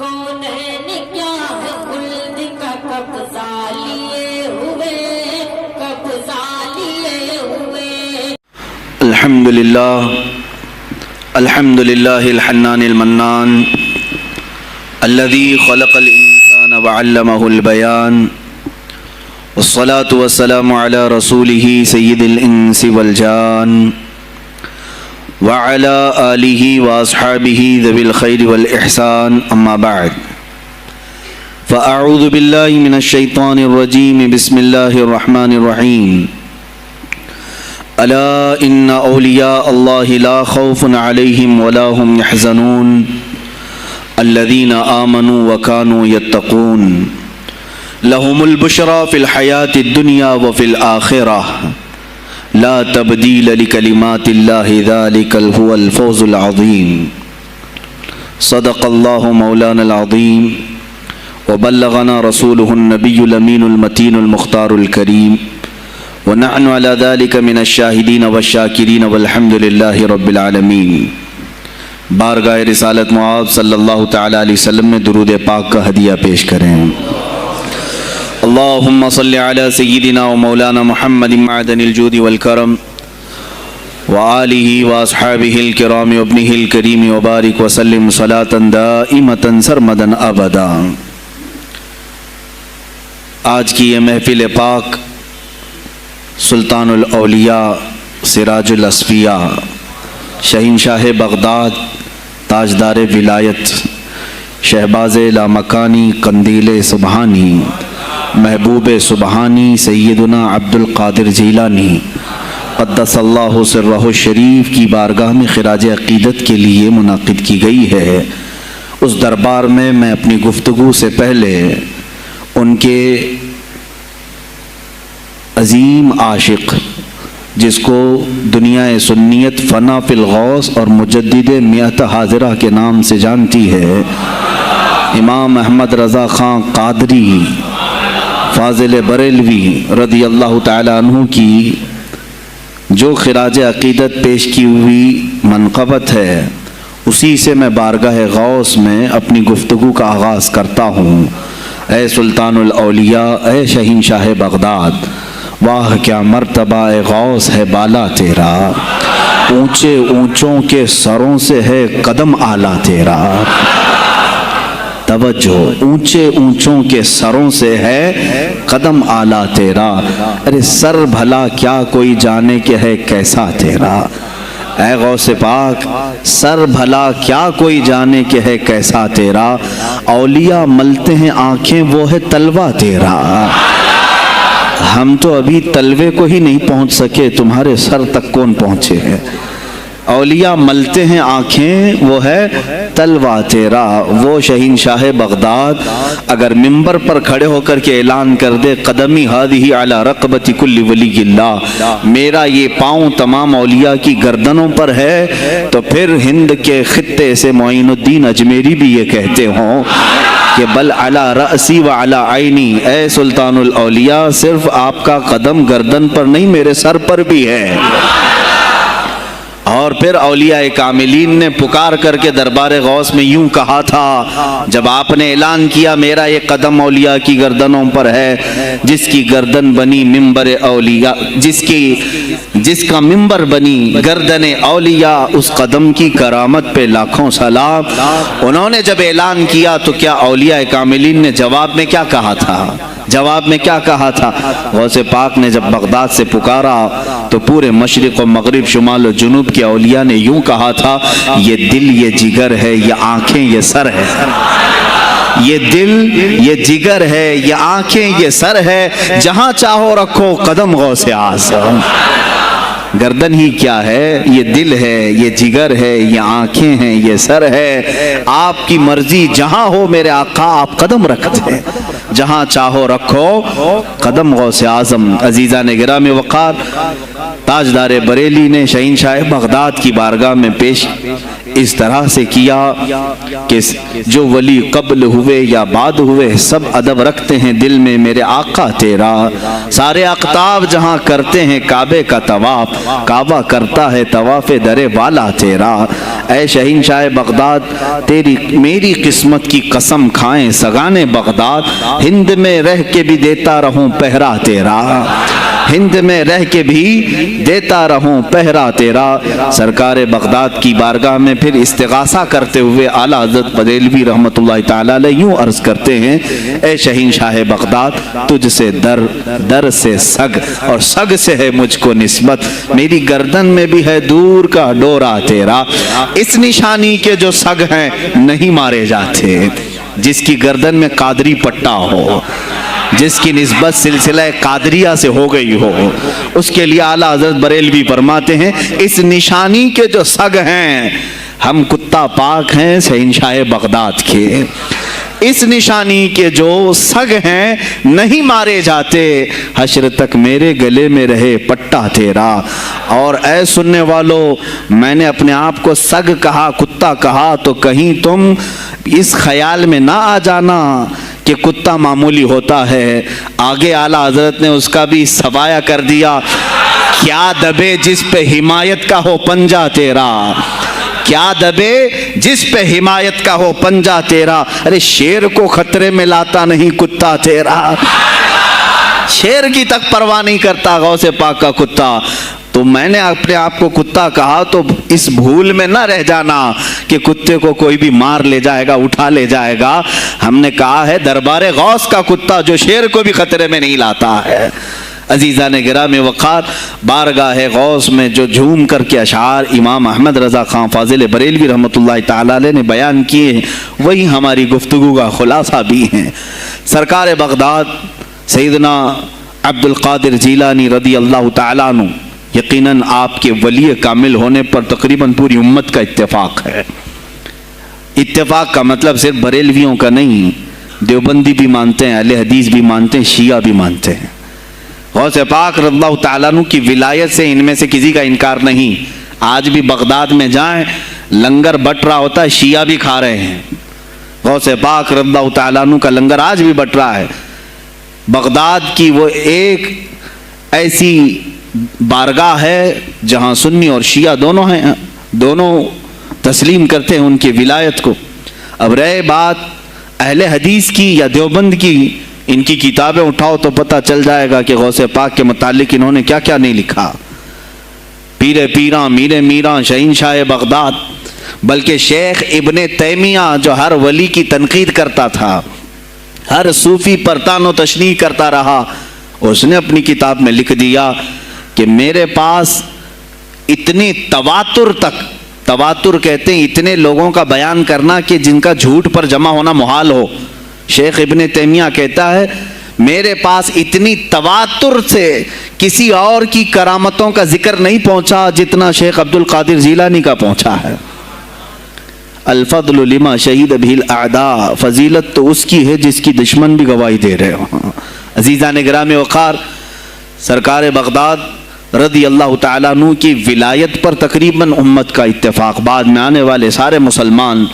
کونین کیا ہے خلد کا قبضہ لیے ہوئے الحمد للہ الحنان المنان الذي خلق الإنسان وعلمه البيان والصلاة والسلام على رسوله سيد الإنس والجان وعلى آله وأصحابه ذوي الخير والإحسان أما بعد فأعوذ بالله من الشيطان الرجيم بسم الله الرحمن الرحيم ألا إن أولياء الله لا خوف عليهم ولا هم يحزنون الذين آمنوا وكانوا يتقون لهم البشرى في الحياة الدنيا وفي الآخرة لا تبديل لكلمات الله ذلك هو الفوز العظيم صدق الله مولانا العظيم وبلغنا رسوله النبي الأمين المتين المختار الكريم ونحن على ذلك من الشاهدين والشاكرين والحمد لله رب العالمين بارگاہ رسالت معاذ صلی اللہ تعالی علیہ وسلم میں درود پاک کا ہدیہ پیش کریں۔ اللہم صلی علی سیدنا و مولانا محمد معدن الجود والکرم وآلہ واصحابہ الکرام وابنہ الکریم وبارک وسلم صلاة دائمة سرمدا ابدا۔ آج کی یہ محفل پاک سلطان الاولیاء سراج الاصفیاء شہنشاہ بغداد تاجدار ولایت شہباز لامکانی قندیل سبحانی محبوب سبحانی سیدنا عبد القادر جیلانی قدس اللہ سرہ الشریف کی بارگاہ میں خراج عقیدت کے لیے منعقد کی گئی ہے۔ اس دربار میں میں اپنی گفتگو سے پہلے ان کے عظیم عاشق جس کو دنیا سنیت فنا فی الغوث اور مجدد میت حاضرہ کے نام سے جانتی ہے، امام احمد رضا خان قادری فاضل بریلوی رضی اللہ تعالیٰ عنہ کی جو خراج عقیدت پیش کی ہوئی منقبت ہے، اسی سے میں بارگاہ غوث میں اپنی گفتگو کا آغاز کرتا ہوں۔ اے سلطان الاولیاء، اے شہنشاہ بغداد، واہ کیا مرتبہ غوث ہے بالا تیرا، اونچے اونچوں کے سروں سے ہے قدم اعلیٰ تیرا۔ توجہ، اونچے اونچوں کے سروں سے ہے قدم اعلیٰ تیرا، ارے سر بھلا کیا کوئی جانے کہ ہے کیسا تیرا۔ اے غوث پاک، سر بھلا کیا کوئی جانے کہ ہے کیسا تیرا، اولیاء ملتے ہیں آنکھیں وہ ہے تلوہ تیرا۔ ہم تو ابھی تلوے کو ہی نہیں پہنچ سکے، تمہارے سر تک کون پہنچے ہیں۔ اولیاء ملتے ہیں آنکھیں وہ ہے تلوہ تیرا۔ وہ شہنشاہ بغداد اگر ممبر پر کھڑے ہو کر کے اعلان کر دے قدمی ہادی علی رقبت کل ولی اللہ، میرا یہ پاؤں تمام اولیاء کی گردنوں پر ہے، تو پھر ہند کے خطے سے معین الدین اجمیری بھی یہ کہتے ہوں کہ بل علی رأسی و علی عینی، اے سلطان الاولیاء صرف آپ کا قدم گردن پر نہیں میرے سر پر بھی ہے۔ اور پھر اولیاء کاملین نے پکار کر کے دربار غوث میں یوں کہا تھا جب آپ نے اعلان کیا میرا یہ قدم اولیاء کی گردنوں پر ہے، جس کی گردن بنی ممبر اولیاء، جس کا ممبر بنی گردن اولیاء، اس قدم کی کرامت پہ لاکھوں سلام۔ انہوں نے جب اعلان کیا تو کیا اولیاء کاملین نے جواب میں کیا کہا تھا؟ جواب میں کیا کہا تھا؟ غوث پاک نے جب بغداد سے پکارا تو پورے مشرق و مغرب شمال و جنوب کے اولیاء نے یوں کہا تھا، یہ دل یہ جگر ہے، یہ آنکھیں یہ سر ہے۔ یہ دل یہ جگر ہے، یہ آنکھیں یہ سر ہے، جہاں چاہو رکھو قدم غوث اعظم۔ گردن ہی کیا ہے، یہ دل ہے، یہ جگر ہے، یہ آنکھیں ہیں، یہ سر ہے، آپ کی مرضی جہاں ہو میرے آقا آپ قدم رکھتے ہیں، جہاں چاہو رکھو قدم غوث اعظم۔ عزیزان گرامی وقار، تاجدار بریلی نے شہنشاہ بغداد کی بارگاہ میں پیش اس طرح سے کیا کہ جو ولی قبل ہوئے یا بعد ہوئے سب ادب رکھتے ہیں دل میں میرے آقا تیرا، سارے اقطاب جہاں کرتے ہیں کعبے کا طواف، کعبہ کرتا ہے طواف در والا تیرا۔ اے شہنشاہ بغداد تیری میری قسمت کی قسم کھائیں سگانے بغداد، ہند میں رہ کے بھی دیتا رہوں پہرا تیرا، ہند میں رہ کے بھی دیتا رہوں پہرا تیرا۔ سرکار بغداد کی بارگاہ میں پھر استغاثہ کرتے ہوئے اعلیٰ حضرت بریلوی رحمۃ اللہ تعالیٰ علیہ یوں عرض کرتے ہیں، اے شہنشاہ بغداد تجھ سے در، در سے سگ، اور سگ سے ہے مجھ کو نسبت، میری گردن میں بھی ہے دور کا ڈورا تیرا۔ اس نشانی کے جو سگ ہیں نہیں مارے جاتے، جس کی گردن میں قادری پٹا ہو، جس کی نسبت سلسلہ قادریہ سے ہو گئی ہو، اس کے لیے اعلیٰ حضرت بریلوی فرماتے ہیں اس نشانی کے جو سگ ہیں، ہم کتا پاک ہیں شہنشاہ بغداد کے، اس نشانی کے جو سگ ہیں نہیں مارے جاتے، حشر تک میرے گلے میں رہے پٹا تیرا۔ اور اے سننے والو، میں نے اپنے آپ کو سگ کہا، کتا کہا، تو کہیں تم اس خیال میں نہ آ جانا کہ کتا معمولی ہوتا ہے۔ آگے اعلیٰ حضرت نے اس کا بھی سوایہ کر دیا، کیا دبے جس پہ حمایت کا ہو پنجہ تیرا، کیا دبے جس پہ حمایت کا ہو پنجہ تیرا۔ ارے شیر کو خطرے میں لاتا نہیں کتا تیرا، شیر کی تک پرواہ نہیں کرتا غوث پاک کا کتا۔ تو میں نے اپنے آپ کو کتا کہا تو اس بھول میں نہ رہ جانا کہ کتے کو کوئی بھی مار لے جائے گا، اٹھا لے جائے گا۔ ہم نے کہا ہے دربار غوث کا کتا جو شیر کو بھی خطرے میں نہیں لاتا ہے۔ عزیزان گرامی وقار، بارگاہ غوث میں جو جھوم کر کے اشعار امام احمد رضا خان فاضل بریلوی رحمۃ اللہ تعالیٰ علیہ نے بیان کیے ہیں، وہی ہماری گفتگو کا خلاصہ بھی ہیں۔ سرکار بغداد سیدنا عبد القادر جیلانی رضی اللہ تعالیٰ عنہ، یقیناً آپ کے ولی کامل ہونے پر تقریباً پوری امت کا اتفاق ہے۔ اتفاق کا مطلب صرف بریلویوں کا نہیں، دیوبندی بھی مانتے ہیں، اہل حدیث بھی مانتے ہیں، شیعہ بھی مانتے ہیں۔ غوث پاک رضی اللہ تعالیٰ عنہ کی ولایت سے ان میں سے کسی کا انکار نہیں۔ آج بھی بغداد میں جائیں لنگر بٹ رہا ہوتا ہے، شیعہ بھی کھا رہے ہیں۔ غوث پاک رضی اللہ تعالیٰ عنہ کا لنگر آج بھی بٹ رہا ہے۔ بغداد کی وہ ایک ایسی بارگاہ ہے جہاں سنی اور شیعہ دونوں ہیں، دونوں تسلیم کرتے ہیں ان کی ولایت کو۔ اب رہے بات اہل حدیث کی یا دیوبند کی، ان کی کتابیں اٹھاؤ تو پتہ چل جائے گا کہ غوث پاک کے متعلق انہوں نے کیا کیا نہیں لکھا۔ پیر پیراں، میر میراں، شہنشاہ بغداد، بلکہ شیخ ابن تیمیہ جو ہر ولی کی تنقید کرتا تھا، ہر صوفی پر طعن و تشنیع کرتا رہا، اس نے اپنی کتاب میں لکھ دیا کہ میرے پاس اتنی تواتر تک، تواتر کہتے ہیں اتنے لوگوں کا بیان کرنا کہ جن کا جھوٹ پر جمع ہونا محال ہو۔ شیخ ابن تیمیہ کہتا ہے میرے پاس اتنی تواتر سے کسی اور کی کرامتوں کا ذکر نہیں پہنچا جتنا شیخ عبد القادر جیلانی کا پہنچا ہے۔ الفضل لما شہید بہ الاعداء، فضیلت تو اس کی ہے جس کی دشمن بھی گواہی دے رہے ہوں۔ عزیزان گرامی وقار، سرکار بغداد رضی اللہ تعالیٰ عنہ کی ولایت پر تقریباً امت کا اتفاق، بعد میں آنے والے سارے مسلمان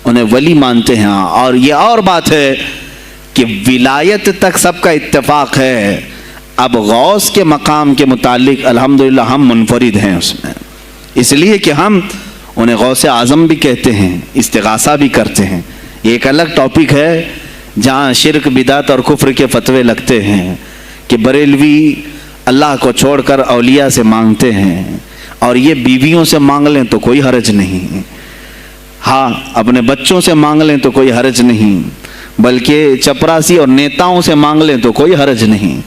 انہیں ولی مانتے ہیں۔ اور یہ اور بات ہے کہ ولایت تک سب کا اتفاق ہے، اب غوث کے مقام کے متعلق الحمدللہ ہم منفرد ہیں اس میں، اس لیے کہ ہم انہیں غوث اعظم بھی کہتے ہیں، استغاثہ بھی کرتے ہیں۔ یہ ایک الگ ٹاپک ہے جہاں شرک بدعت اور کفر کے فتوے لگتے ہیں کہ بریلوی اللہ کو چھوڑ کر اولیاء سے مانگتے ہیں، اور یہ بیویوں سے مانگ لیں تو کوئی حرج نہیں، ہاں اپنے بچوں سے مانگ لیں تو کوئی حرج نہیں، بلکہ چپراسی اور نیتاؤں سے مانگ لیں تو کوئی حرج نہیں۔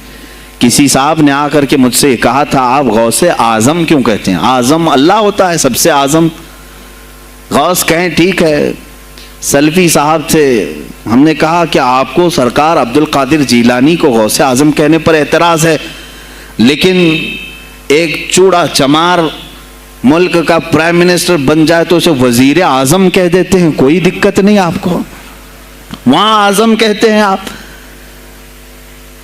کسی صاحب نے آ کر کے مجھ سے کہا تھا آپ غوث اعظم کیوں کہتے ہیں؟ اعظم اللہ ہوتا ہے سب سے اعظم، غوث کہیں ٹھیک ہے۔ سلفی صاحب تھے، ہم نے کہا کہ آپ کو سرکار عبد القادر جیلانی کو غوث اعظم کہنے پر اعتراض ہے، لیکن ایک چوڑا چمار ملک کا پرائم منسٹر بن جائے تو اسے وزیر اعظم کہہ دیتے ہیں، کوئی دقت نہیں آپ کو، وہاں اعظم کہتے ہیں آپ۔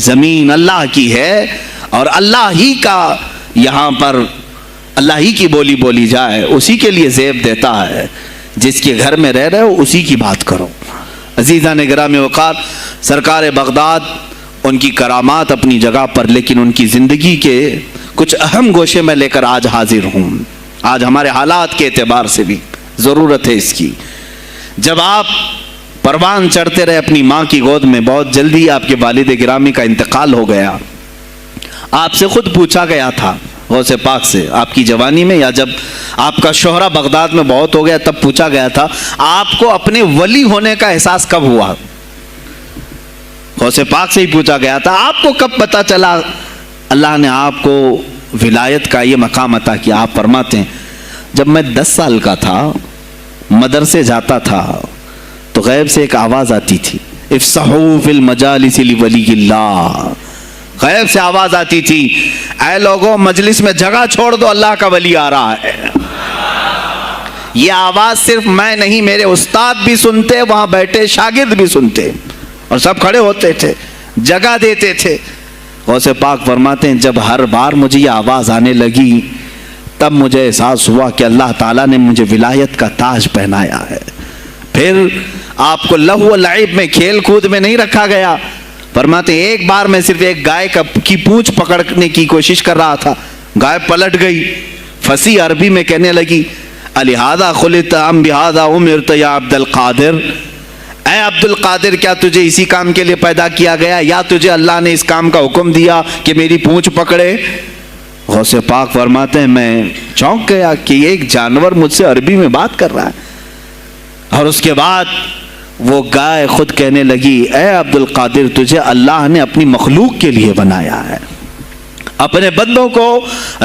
زمین اللہ کی ہے اور اللہ ہی کا یہاں پر اللہ ہی کی بولی بولی جائے اسی کے لیے زیب دیتا ہے. جس کے گھر میں رہ رہے ہو اسی کی بات کرو. عزیزان گرامی وقار، سرکار بغداد ان کی کرامات اپنی جگہ پر، لیکن ان کی زندگی کے کچھ اہم گوشے میں لے کر آج حاضر ہوں. آج ہمارے حالات کے اعتبار سے بھی ضرورت ہے اس کی. جب آپ پروان چڑھتے رہے اپنی ماں کی گود میں، بہت جلدی آپ کے والد گرامی کا انتقال ہو گیا. آپ سے خود پوچھا گیا تھا غوث پاک سے آپ کی جوانی میں، یا جب آپ کا شہرہ بغداد میں بہت ہو گیا تب پوچھا گیا تھا آپ کو اپنے ولی ہونے کا احساس کب ہوا؟ غوث پاک سے ہی پوچھا گیا تھا آپ کو کب پتا چلا اللہ نے آپ کو ولایت کا یہ مقام عطا کیا؟ آپ فرماتے ہیں جب میں 10 سال کا تھا، مدرسے جاتا تھا تو غیب سے ایک آواز آتی تھی، افصحوا فی المجالس لولی اللہ. غیب سے آواز آتی تھی، اے لوگوں مجلس میں جگہ چھوڑ دو، اللہ کا ولی آ رہا ہے. یہ آواز صرف میں نہیں، میرے استاد بھی سنتے، وہاں بیٹھے شاگرد بھی سنتے، اور سب کھڑے ہوتے تھے، جگہ دیتے تھے. غوث پاک فرماتے ہیں جب ہر بار مجھے یہ آواز آنے لگی تب مجھے احساس ہوا کہ اللہ تعالیٰ نے مجھے ولایت کا تاج پہنایا ہے. پھر آپ کو لہو و لعب میں، کھیل کود میں نہیں رکھا گیا. فرماتے ہیں ایک بار میں صرف ایک گائے کی پونچھ پکڑنے کی کوشش کر رہا تھا، گائے پلٹ گئی، فصیح عربی میں کہنے لگی الہذا خلقت ام بہذا امرت یا عبد القادر، اے عبد القادر کیا تجھے اسی کام کے لیے پیدا کیا گیا یا تجھے اللہ نے اس کام کا حکم دیا کہ میری پونچھ پکڑے؟ غوث پاک فرماتے ہیں میں چونک گیا کہ ایک جانور مجھ سے عربی میں بات کر رہا ہے. اور اس کے بعد وہ گائے خود کہنے لگی اے عبد القادر تجھے اللہ نے اپنی مخلوق کے لیے بنایا ہے، اپنے بندوں کو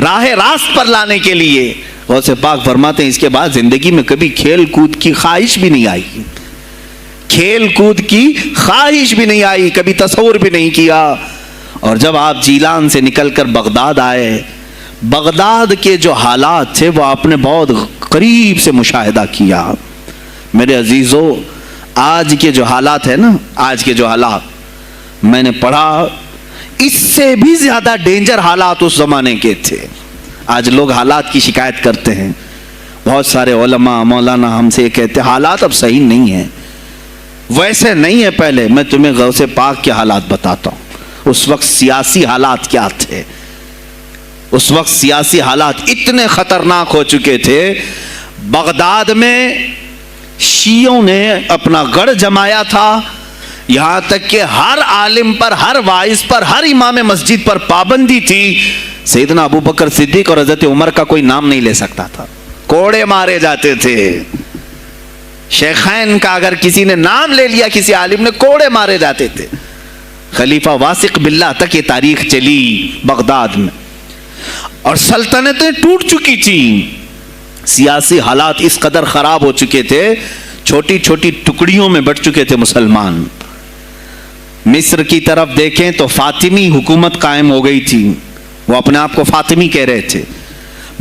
راہ راست پر لانے کے لیے. غوث پاک فرماتے ہیں اس کے بعد زندگی میں کبھی کھیل کود کی خواہش بھی نہیں آئی، کھیل کود کی خواہش بھی نہیں آئی، کبھی تصور بھی نہیں کیا. اور جب آپ جیلان سے نکل کر بغداد آئے، بغداد کے جو حالات تھے وہ آپ نے بہت قریب سے مشاہدہ کیا. میرے عزیزو آج کے جو حالات ہیں نا، آج کے جو حالات میں نے پڑھا اس سے بھی زیادہ ڈینجر حالات اس زمانے کے تھے. آج لوگ حالات کی شکایت کرتے ہیں، بہت سارے علماء مولانا ہم سے یہ کہتے ہیں حالات اب صحیح نہیں ہیں، ویسے نہیں ہے پہلے. میں تمہیں غوث پاک کے حالات بتاتا ہوں. اس وقت سیاسی حالات کیا تھے؟ اس وقت سیاسی حالات اتنے خطرناک ہو چکے تھے. بغداد میں شیعوں نے اپنا گڑھ جمایا تھا، یہاں تک کہ ہر عالم پر، ہر وائز پر، ہر امام مسجد پر پابندی تھی. سیدنا ابو بکر صدیق اور حضرت عمر کا کوئی نام نہیں لے سکتا تھا، کوڑے مارے جاتے تھے. شیخین کا اگر کسی نے نام لے لیا کسی عالم نے، کوڑے مارے جاتے تھے. خلیفہ واثق باللہ تک یہ تاریخ چلی بغداد میں، اور سلطنتیں ٹوٹ چکی تھیں. سیاسی حالات اس قدر خراب ہو چکے تھے، چھوٹی چھوٹی ٹکڑیوں میں بٹ چکے تھے مسلمان. مصر کی طرف دیکھیں تو فاطمی حکومت قائم ہو گئی تھی، وہ اپنے آپ کو فاطمی کہہ رہے تھے.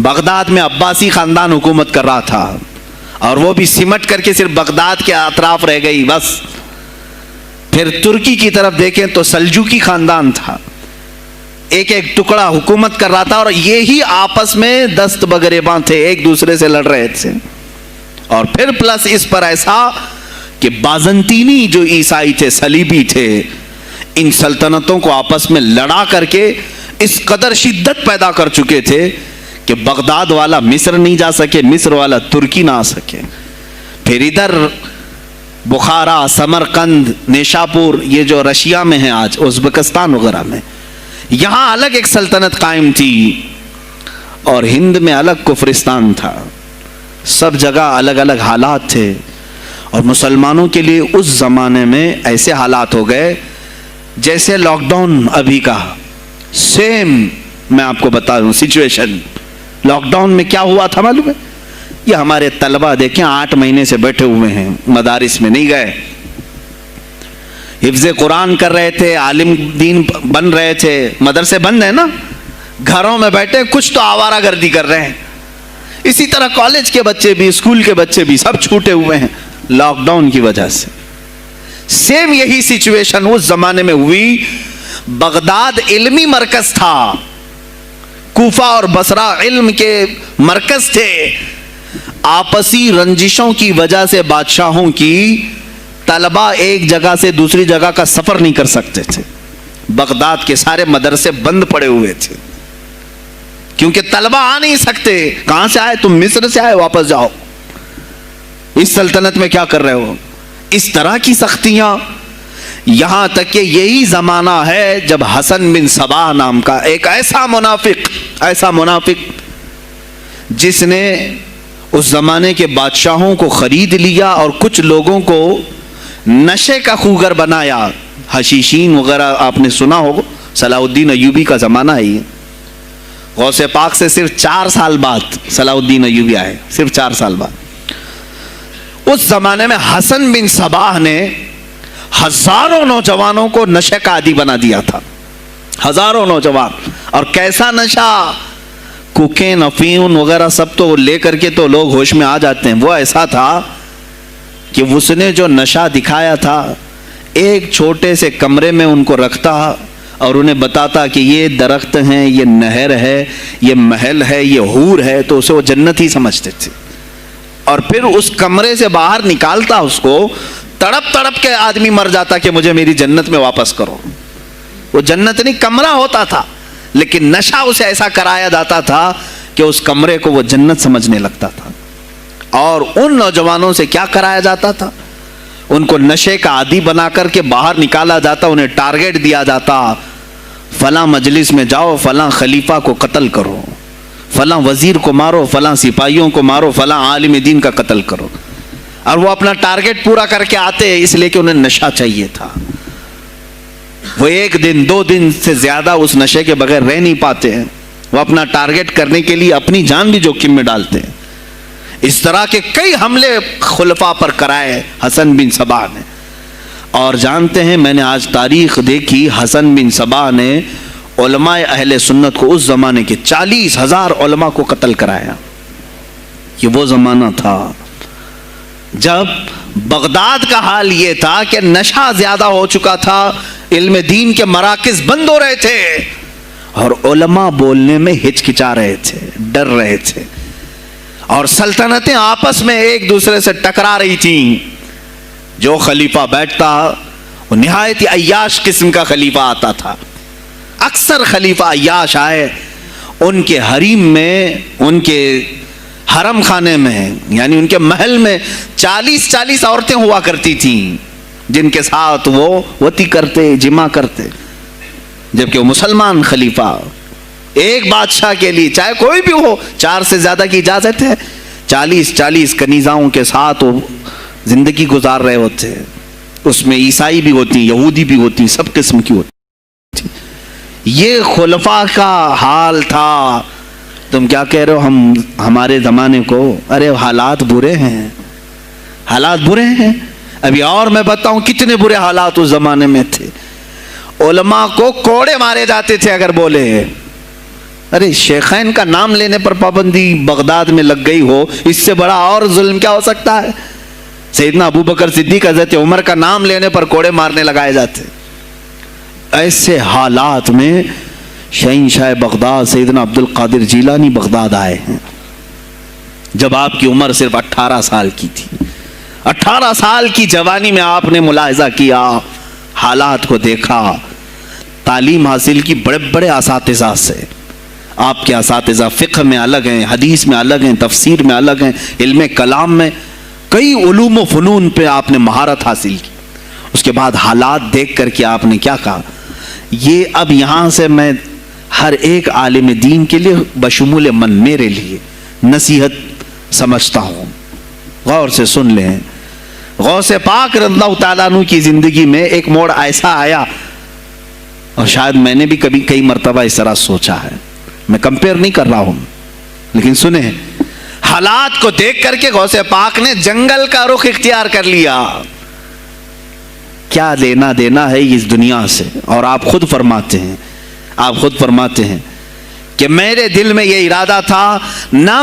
بغداد میں عباسی خاندان حکومت کر رہا تھا، اور وہ بھی سمٹ کر کے صرف بغداد کے اطراف رہ گئی بس. پھر ترکی کی طرف دیکھیں تو سلجوکی خاندان تھا، ایک ایک ٹکڑا حکومت کر رہا تھا، اور یہی آپس میں دست بگریباں تھے، ایک دوسرے سے لڑ رہے تھے. اور پھر پلس اس پر ایسا کہ بازنطینی جو عیسائی تھے، صلیبی تھے، ان سلطنتوں کو آپس میں لڑا کر کے اس قدر شدت پیدا کر چکے تھے کہ بغداد والا مصر نہیں جا سکے، مصر والا ترکی نہ آ سکے. پھر ادھر بخارا، سمرقند، نیشاپور، یہ جو رشیا میں ہیں آج، ازبکستان وغیرہ میں، یہاں الگ ایک سلطنت قائم تھی، اور ہند میں الگ کفرستان تھا. سب جگہ الگ الگ حالات تھے. اور مسلمانوں کے لیے اس زمانے میں ایسے حالات ہو گئے جیسے لاک ڈاؤن ابھی کا سیم. میں آپ کو بتا دوں سچویشن لاک ڈاؤن میں کیا ہوا تھا معلوم ہے؟ یہ ہمارے طلبہ دیکھیں 8 مہینے سے بیٹھے ہوئے ہیں، مدارس میں نہیں گئے، حفظ قرآن کر رہے تھے، عالم دین بن رہے تھے. مدرسے بند ہیں نا، گھروں میں بیٹھے کچھ تو آوارہ گردی کر رہے ہیں. اسی طرح کالج کے بچے بھی، اسکول کے بچے بھی، سب چھوٹے ہوئے ہیں لاک ڈاؤن کی وجہ سے. سیم یہی سچویشن اس زمانے میں ہوئی. بغداد علمی مرکز تھا، کوفہ اور بصرہ علم کے مرکز تھے. آپسی رنجشوں کی وجہ سے بادشاہوں کی طلبہ ایک جگہ سے دوسری جگہ کا سفر نہیں کر سکتے تھے. بغداد کے سارے مدرسے بند پڑے ہوئے تھے کیونکہ طلبہ آ نہیں سکتے. کہاں سے آئے تم؟ مصر سے آئے، واپس جاؤ. اس سلطنت میں کیا کر رہے ہو؟ اس طرح کی سختیاں. یہاں تک کہ یہی زمانہ ہے جب حسن بن صباح نام کا ایک ایسا منافق جس نے اس زمانے کے بادشاہوں کو خرید لیا اور کچھ لوگوں کو نشے کا خوگر بنایا. حشیشین وغیرہ آپ نے سنا ہوگا، صلاح الدین ایوبی کا زمانہ ہے یہ. غوث پاک سے صرف 4 سال بعد صلاح الدین ایوبی آئے، صرف 4 سال بعد. اس زمانے میں حسن بن صباح نے ہزاروں نوجوانوں کو نشے کا عادی بنا دیا تھا. ہزاروں نوجوان. اور کیسا نشہ؟ کوکین، افیون وغیرہ سب تو لے کر کے تو لوگ ہوش میں آ جاتے ہیں. وہ ایسا تھا کہ اس نے جو نشہ دکھایا تھا، ایک چھوٹے سے کمرے میں ان کو رکھتا اور انہیں بتاتا کہ یہ درخت ہیں، یہ نہر ہے، یہ محل ہے، یہ حور ہے، تو اسے وہ جنت ہی سمجھتے تھے. اور پھر اس کمرے سے باہر نکالتا اس کو، تڑپ تڑپ کے آدمی مر جاتا کہ مجھے میری جنت میں واپس کرو. وہ جنت نہیں، کمرہ ہوتا تھا، لیکن نشہ اسے ایسا کرایا جاتا تھا کہ اس کمرے کو وہ جنت سمجھنے لگتا تھا. اور ان نوجوانوں سے کیا کرایا جاتا تھا؟ ان کو نشے کا عادی بنا کر کے باہر نکالا جاتا، انہیں ٹارگٹ دیا جاتا، فلاں مجلس میں جاؤ، فلاں خلیفہ کو قتل کرو، فلاں وزیر کو مارو، فلاں سپاہیوں کو مارو، فلاں عالم دین کا قتل کرو. اور وہ اپنا ٹارگٹ پورا کر کے آتے اس لیے کہ انہیں نشہ چاہیے تھا. وہ 1 دن 2 دن سے زیادہ اس نشے کے بغیر رہ نہیں پاتے ہیں. وہ اپنا ٹارگٹ کرنے کے لیے اپنی جان بھی جوخم میں ڈالتے ہیں. اس طرح کے کئی حملے خلفاء پر کرائے حسن بن صباح نے. اور جانتے ہیں، میں نے آج تاریخ دیکھی، حسن بن صباح نے علماء اہل سنت کو، اس زمانے کے 40,000 علماء کو قتل کرایا. یہ وہ زمانہ تھا جب بغداد کا حال یہ تھا کہ نشہ زیادہ ہو چکا تھا، علم دین کے مراکز بند ہو رہے تھے اور علماء بولنے میں ہچکچا رہے تھے، ڈر رہے تھے. اور سلطنتیں آپس میں ایک دوسرے سے ٹکرا رہی تھیں. جو خلیفہ بیٹھتا وہ نہایت ہی عیاش قسم کا خلیفہ آتا تھا. اکثر خلیفہ عیاش آئے، ان کے حریم میں، ان کے حرم خانے میں، یعنی ان کے محل میں 40 عورتیں ہوا کرتی تھیں جن کے ساتھ وہ وطی کرتے، جمع کرتے. جبکہ وہ مسلمان خلیفہ، ایک بادشاہ کے لیے چاہے کوئی بھی ہو 4 سے زیادہ کی اجازت ہے. 40 کنیزاؤں کے ساتھ وہ زندگی گزار رہے ہوتے ہیں. اس میں عیسائی بھی ہوتی، یہودی بھی ہوتی، سب قسم کی ہوتی. یہ خلفاء کا حال تھا. تم کیا کہہ رہے ہو ہمارے زمانے کو؟ ارے حالات برے ہیں، حالات برے ہیں. ابھی اور میں بتاؤں کتنے برے حالات اس زمانے میں تھے. علماء کو کوڑے مارے جاتے تھے اگر بولے. ارے شیخین کا نام لینے پر پابندی بغداد میں لگ گئی ہو، اس سے بڑا اور ظلم کیا ہو سکتا ہے؟ سیدنا ابو بکر صدیق، حضرت عمر کا نام لینے پر کوڑے مارنے لگائے جاتے. ایسے حالات میں شہنشاہ بغداد سیدنا عبد القادر جیلانی بغداد آئے ہیں جب آپ کی عمر صرف 18 سال کی تھی. 18 سال کی جوانی میں آپ نے ملاحظہ کیا، حالات کو دیکھا، تعلیم حاصل کی بڑے بڑے اساتذہ سے. آپ کے اساتذہ فقہ میں الگ ہیں، حدیث میں الگ ہیں، تفسیر میں الگ ہیں، علم کلام میں، کئی علوم و فنون پہ آپ نے مہارت حاصل کی. اس کے بعد حالات دیکھ کر کے آپ نے کیا کہا؟ یہ اب یہاں سے میں ہر ایک عالم دین کے لیے بشمول من میرے لیے نصیحت سمجھتا ہوں. غور سے سن لیں. غوث پاک رضی اللہ تعالیٰ عنہ کی زندگی میں ایک موڑ ایسا آیا، اور شاید میں نے بھی کبھی کئی مرتبہ اس طرح سوچا ہے. میں کمپیئر نہیں کر رہا ہوں، لیکن سنیں، حالات کو دیکھ کر کے غوث پاک نے جنگل کا رخ اختیار کر لیا. کیا لینا دینا ہے اس دنیا سے؟ اور آپ خود فرماتے ہیں کہ میرے دل میں یہ ارادہ تھا، نہ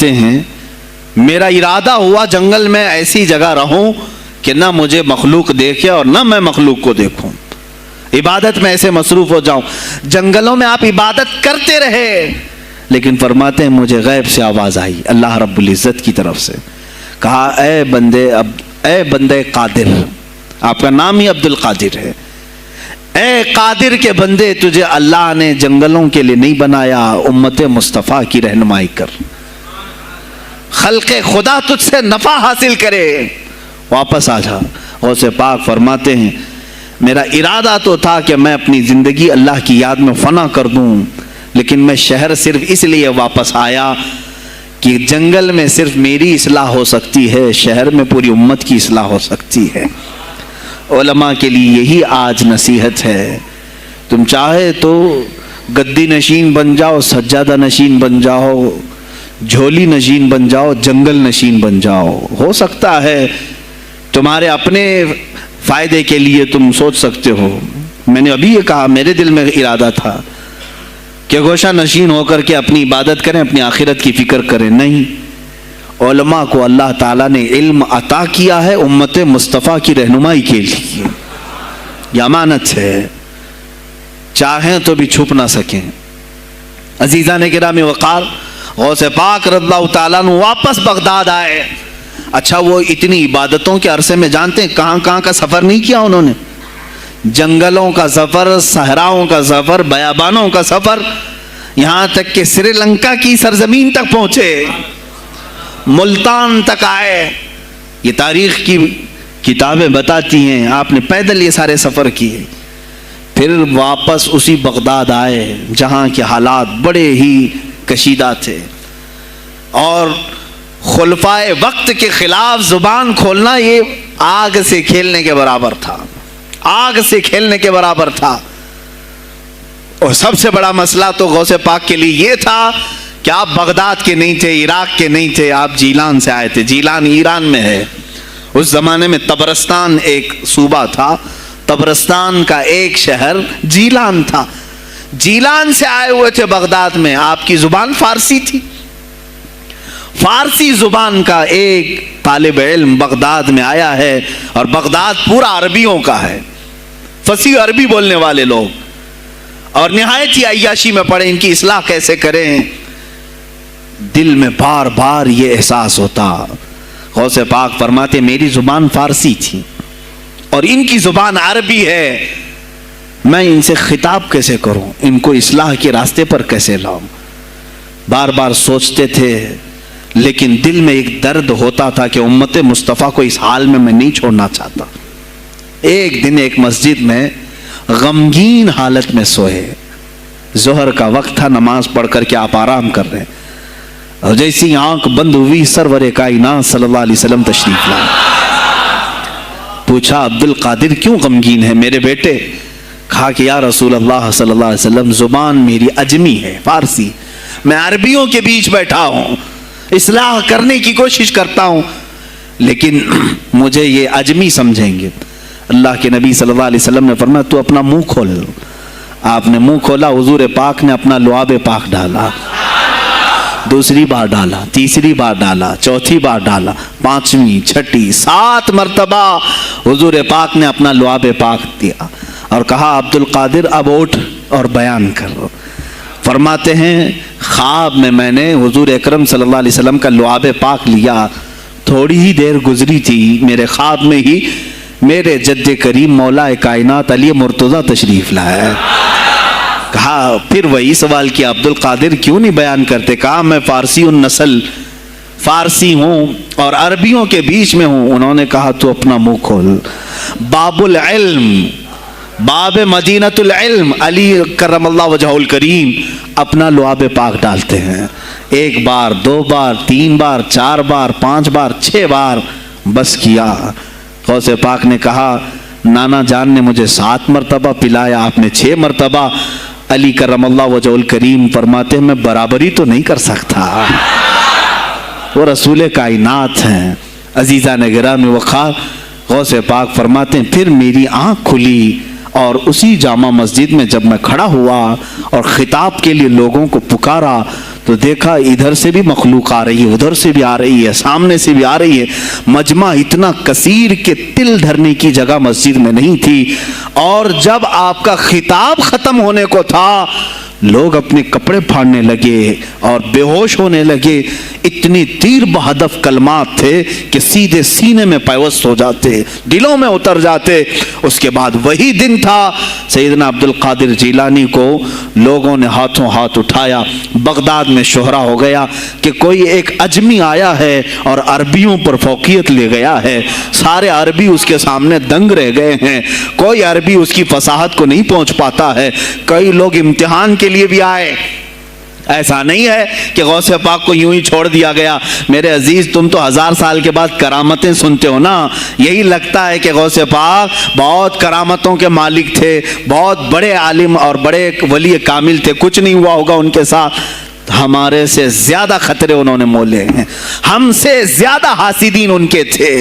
فرماتے ہیں میرا ارادہ ہوا جنگل میں ایسی جگہ رہوں کہ نہ مجھے مخلوق دیکھے اور نہ میں مخلوق کو دیکھوں، عبادت میں ایسے مصروف ہو جاؤں۔ جنگلوں میں آپ عبادت کرتے رہے، لیکن فرماتے ہیں مجھے غیب سے آواز آئی اللہ رب العزت کی طرف سے، کہا اے بندے قادر، آپ کا نام ہی عبد القادر ہے، اے قادر کے بندے تجھے اللہ نے جنگلوں کے لیے نہیں بنایا، امت مصطفیٰ کی رہنمائی کر، خلق خدا تجھ سے نفع حاصل کرے، واپس آ جا۔ غوث پاک فرماتے ہیں میرا ارادہ تو تھا کہ میں اپنی زندگی اللہ کی یاد میں فنا کر دوں، لیکن میں شہر صرف اس لیے واپس آیا کہ جنگل میں صرف میری اصلاح ہو سکتی ہے، شہر میں پوری امت کی اصلاح ہو سکتی ہے۔ علماء کے لیے یہی آج نصیحت ہے، تم چاہے تو گدی نشین بن جاؤ، سجادہ نشین بن جاؤ، جھولی نشین بن جاؤ، جنگل نشین بن جاؤ، ہو سکتا ہے تمہارے اپنے فائدے کے لیے تم سوچ سکتے ہو۔ میں نے ابھی یہ کہا میرے دل میں ارادہ تھا کہ گوشہ نشین ہو کر کے اپنی عبادت کریں، اپنی آخرت کی فکر کریں، نہیں، علماء کو اللہ تعالیٰ نے علم عطا کیا ہے امت مصطفیٰ کی رہنمائی کے لیے، یہ امانت ہے، چاہیں تو بھی چھپ نہ سکیں۔ عزیزان گرامی وقار، غوث پاک رضی اللہ تعالیٰ عنہ واپس بغداد آئے۔ اچھا وہ اتنی عبادتوں کے عرصے میں جانتے ہیں کہاں کہاں کا سفر نہیں کیا انہوں نے؟ جنگلوں کا سفر، صحراؤں کا سفر، بیابانوں کا سفر، یہاں تک کہ سری لنکا کی سرزمین تک پہنچے، ملتان تک آئے۔ یہ تاریخ کی کتابیں بتاتی ہیں آپ نے پیدل یہ سارے سفر کیے، پھر واپس اسی بغداد آئے جہاں کے حالات بڑے ہی کشیدہ تھے، اور خلفائے وقت کے خلاف زبان کھولنا یہ آگ سے کھیلنے کے برابر تھا، آگ سے کھیلنے کے برابر تھا۔ اور سب سے بڑا مسئلہ تو غوث پاک کے لیے یہ تھا کہ آپ بغداد کے نہیں تھے، عراق کے نہیں تھے، آپ جیلان سے آئے تھے۔ جیلان ایران میں ہے، اس زمانے میں طبرستان ایک صوبہ تھا، طبرستان کا ایک شہر جیلان تھا، جیلان سے آئے ہوئے تھے بغداد میں۔ آپ کی زبان فارسی تھی، فارسی زبان کا ایک طالب علم بغداد میں آیا ہے، اور بغداد پورا عربیوں کا ہے، فصیح عربی بولنے والے لوگ، اور نہایت ہی عیاشی میں پڑے ان کی اصلاح کیسے کریں۔ دل میں بار بار یہ احساس ہوتا، غوث پاک فرماتے میری زبان فارسی تھی اور ان کی زبان عربی ہے، میں ان سے خطاب کیسے کروں، ان کو اصلاح کے راستے پر کیسے لاؤں؟ بار بار سوچتے تھے، لیکن دل میں ایک درد ہوتا تھا کہ امت مصطفیٰ کو اس حال میں میں نہیں چھوڑنا چاہتا۔ ایک دن ایک مسجد میں غمگین حالت میں سوئے، ظہر کا وقت تھا، نماز پڑھ کر کے آپ آرام کر رہے ہیں، اور جیسی آنکھ بند ہوئی سرور کائنات صلی اللہ علیہ وسلم تشریف لائے۔ پوچھا عبد القادر کیوں غمگین ہے میرے بیٹے؟ کہا کہ یا رسول اللہ صلی اللہ علیہ وسلم زبان میری عجمی ہے، فارسی، میں عربیوں کے بیچ بیٹھا ہوں، اصلاح کرنے کی کوشش کرتا ہوں، لیکن مجھے یہ عجمی سمجھیں گے۔ اللہ کے نبی صلی اللہ علیہ وسلم نے فرمایا تو اپنا منہ کھول۔ آپ نے منہ کھولا، حضور پاک نے اپنا لعاب پاک ڈالا، دوسری بار ڈالا، تیسری بار ڈالا، چوتھی بار ڈالا، پانچویں، چھٹی، 7 مرتبہ حضور پاک نے اپنا لعاب پاک دیا اور کہا عبد القادر اب اٹھ اور بیان کر۔ فرماتے ہیں خواب میں نے حضور اکرم صلی اللہ علیہ وسلم کا لعاب پاک لیا، تھوڑی ہی دیر گزری تھی، میرے خواب میں ہی میرے جد کریم مولا کائنات علی مرتضیٰ تشریف لائے۔ کہا پھر وہی سوال کیا عبد القادر کیوں نہیں بیان کرتے؟ کہا میں فارسی النسل، فارسی ہوں اور عربیوں کے بیچ میں ہوں۔ انہوں نے کہا تو اپنا منہ کھول۔ باب العلم، باب مدینۃ العلم، علی کرم اللہ وجہہ الکریم اپنا لعاب پاک ڈالتے ہیں، 1 بار، 2 بار، 3 بار، 4 بار، 5 بار، 6 بار، بس کیا۔ غوث پاک نے کہا نانا جان نے مجھے 7 مرتبہ پلایا، آپ نے 6 مرتبہ۔ علی کرم اللہ وجہ الکریم فرماتے ہیں میں برابری تو نہیں کر سکتا، وہ رسول کائنات ہیں۔ عزیزان گرامی وقار، غوث پاک فرماتے ہیں پھر میری آنکھ کھلی، اور اسی جامع مسجد میں جب میں کھڑا ہوا اور خطاب کے لیے لوگوں کو پکارا تو تو دیکھا ادھر سے بھی مخلوق آ رہی ہے، ادھر سے بھی آ رہی ہے، سامنے سے بھی آ رہی ہے، مجمع اتنا کثیر کہ تل دھرنے کی جگہ مسجد میں نہیں تھی۔ اور جب آپ کا خطاب ختم ہونے کو تھا لوگ اپنے کپڑے پھاڑنے لگے اور بے ہوش ہونے لگے، اتنی تیر بہدف کلمات تھے کہ سیدھے سینے میں پیوست ہو جاتے، دلوں میں اتر جاتے۔ اس کے بعد وہی دن تھا سیدنا عبد القادر جیلانی کو لوگوں نے ہاتھوں ہاتھ اٹھایا، بغداد میں شہرہ ہو گیا کہ کوئی ایک اجمی آیا ہے اور عربیوں پر فوقیت لے گیا ہے، سارے عربی اس کے سامنے دنگ رہ گئے ہیں، کوئی عربی اس کی فصاحت کو نہیں پہنچ پاتا ہے۔ کئی لوگ امتحان کے لیے بھی آئے، ایسا نہیں ہے کہ غوث پاک کو یوں ہی چھوڑ دیا گیا۔ میرے عزیز تم تو 1000 سال کے بعد کرامتیں سنتے ہو نا، یہی لگتا ہے کہ غوث پاک بہت کرامتوں کے مالک تھے، بہت بڑے عالم اور بڑے ولی کامل تھے، کچھ نہیں ہوا ہوگا ان کے ساتھ۔ ہمارے سے زیادہ خطرے انہوں نے مولے ہیں، ہم سے زیادہ حاسدین ان کے تھے،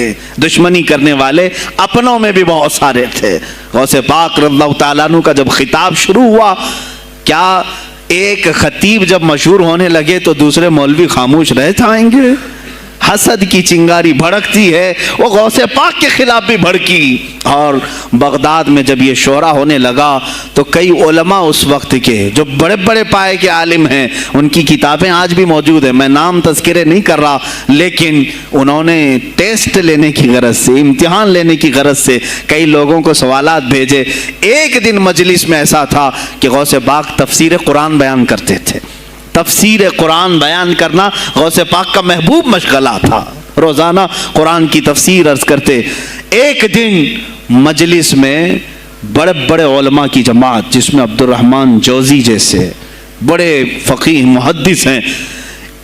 دشمنی کرنے والے اپنوں میں بھی بہت سارے تھے۔ غوث پاک رضی اللہ تعالیٰ عنہ کا جب خطاب شروع ہوا، کیا ایک خطیب جب مشہور ہونے لگے تو دوسرے مولوی خاموش رہ جائیں گے؟ حسد کی چنگاری بھڑکتی ہے، وہ غوث پاک کے خلاف بھی بھڑکی۔ اور بغداد میں جب یہ شورا ہونے لگا تو کئی علماء اس وقت کے جو بڑے بڑے پائے کے عالم ہیں، ان کی کتابیں آج بھی موجود ہیں، میں نام تذکرے نہیں کر رہا، لیکن انہوں نے ٹیسٹ لینے کی غرض سے، امتحان لینے کی غرض سے کئی لوگوں کو سوالات بھیجے۔ ایک دن مجلس میں ایسا تھا کہ غوث پاک تفسیر قرآن بیان کرتے تھے، تفسیر قرآن بیان کرنا غوث پاک کا محبوب مشغلہ تھا، روزانہ قرآن کی تفسیر عرض کرتے۔ ایک دن مجلس میں بڑے بڑے علماء کی جماعت، جس میں عبد الرحمن جوزی جیسے بڑے فقیہ محدث ہیں،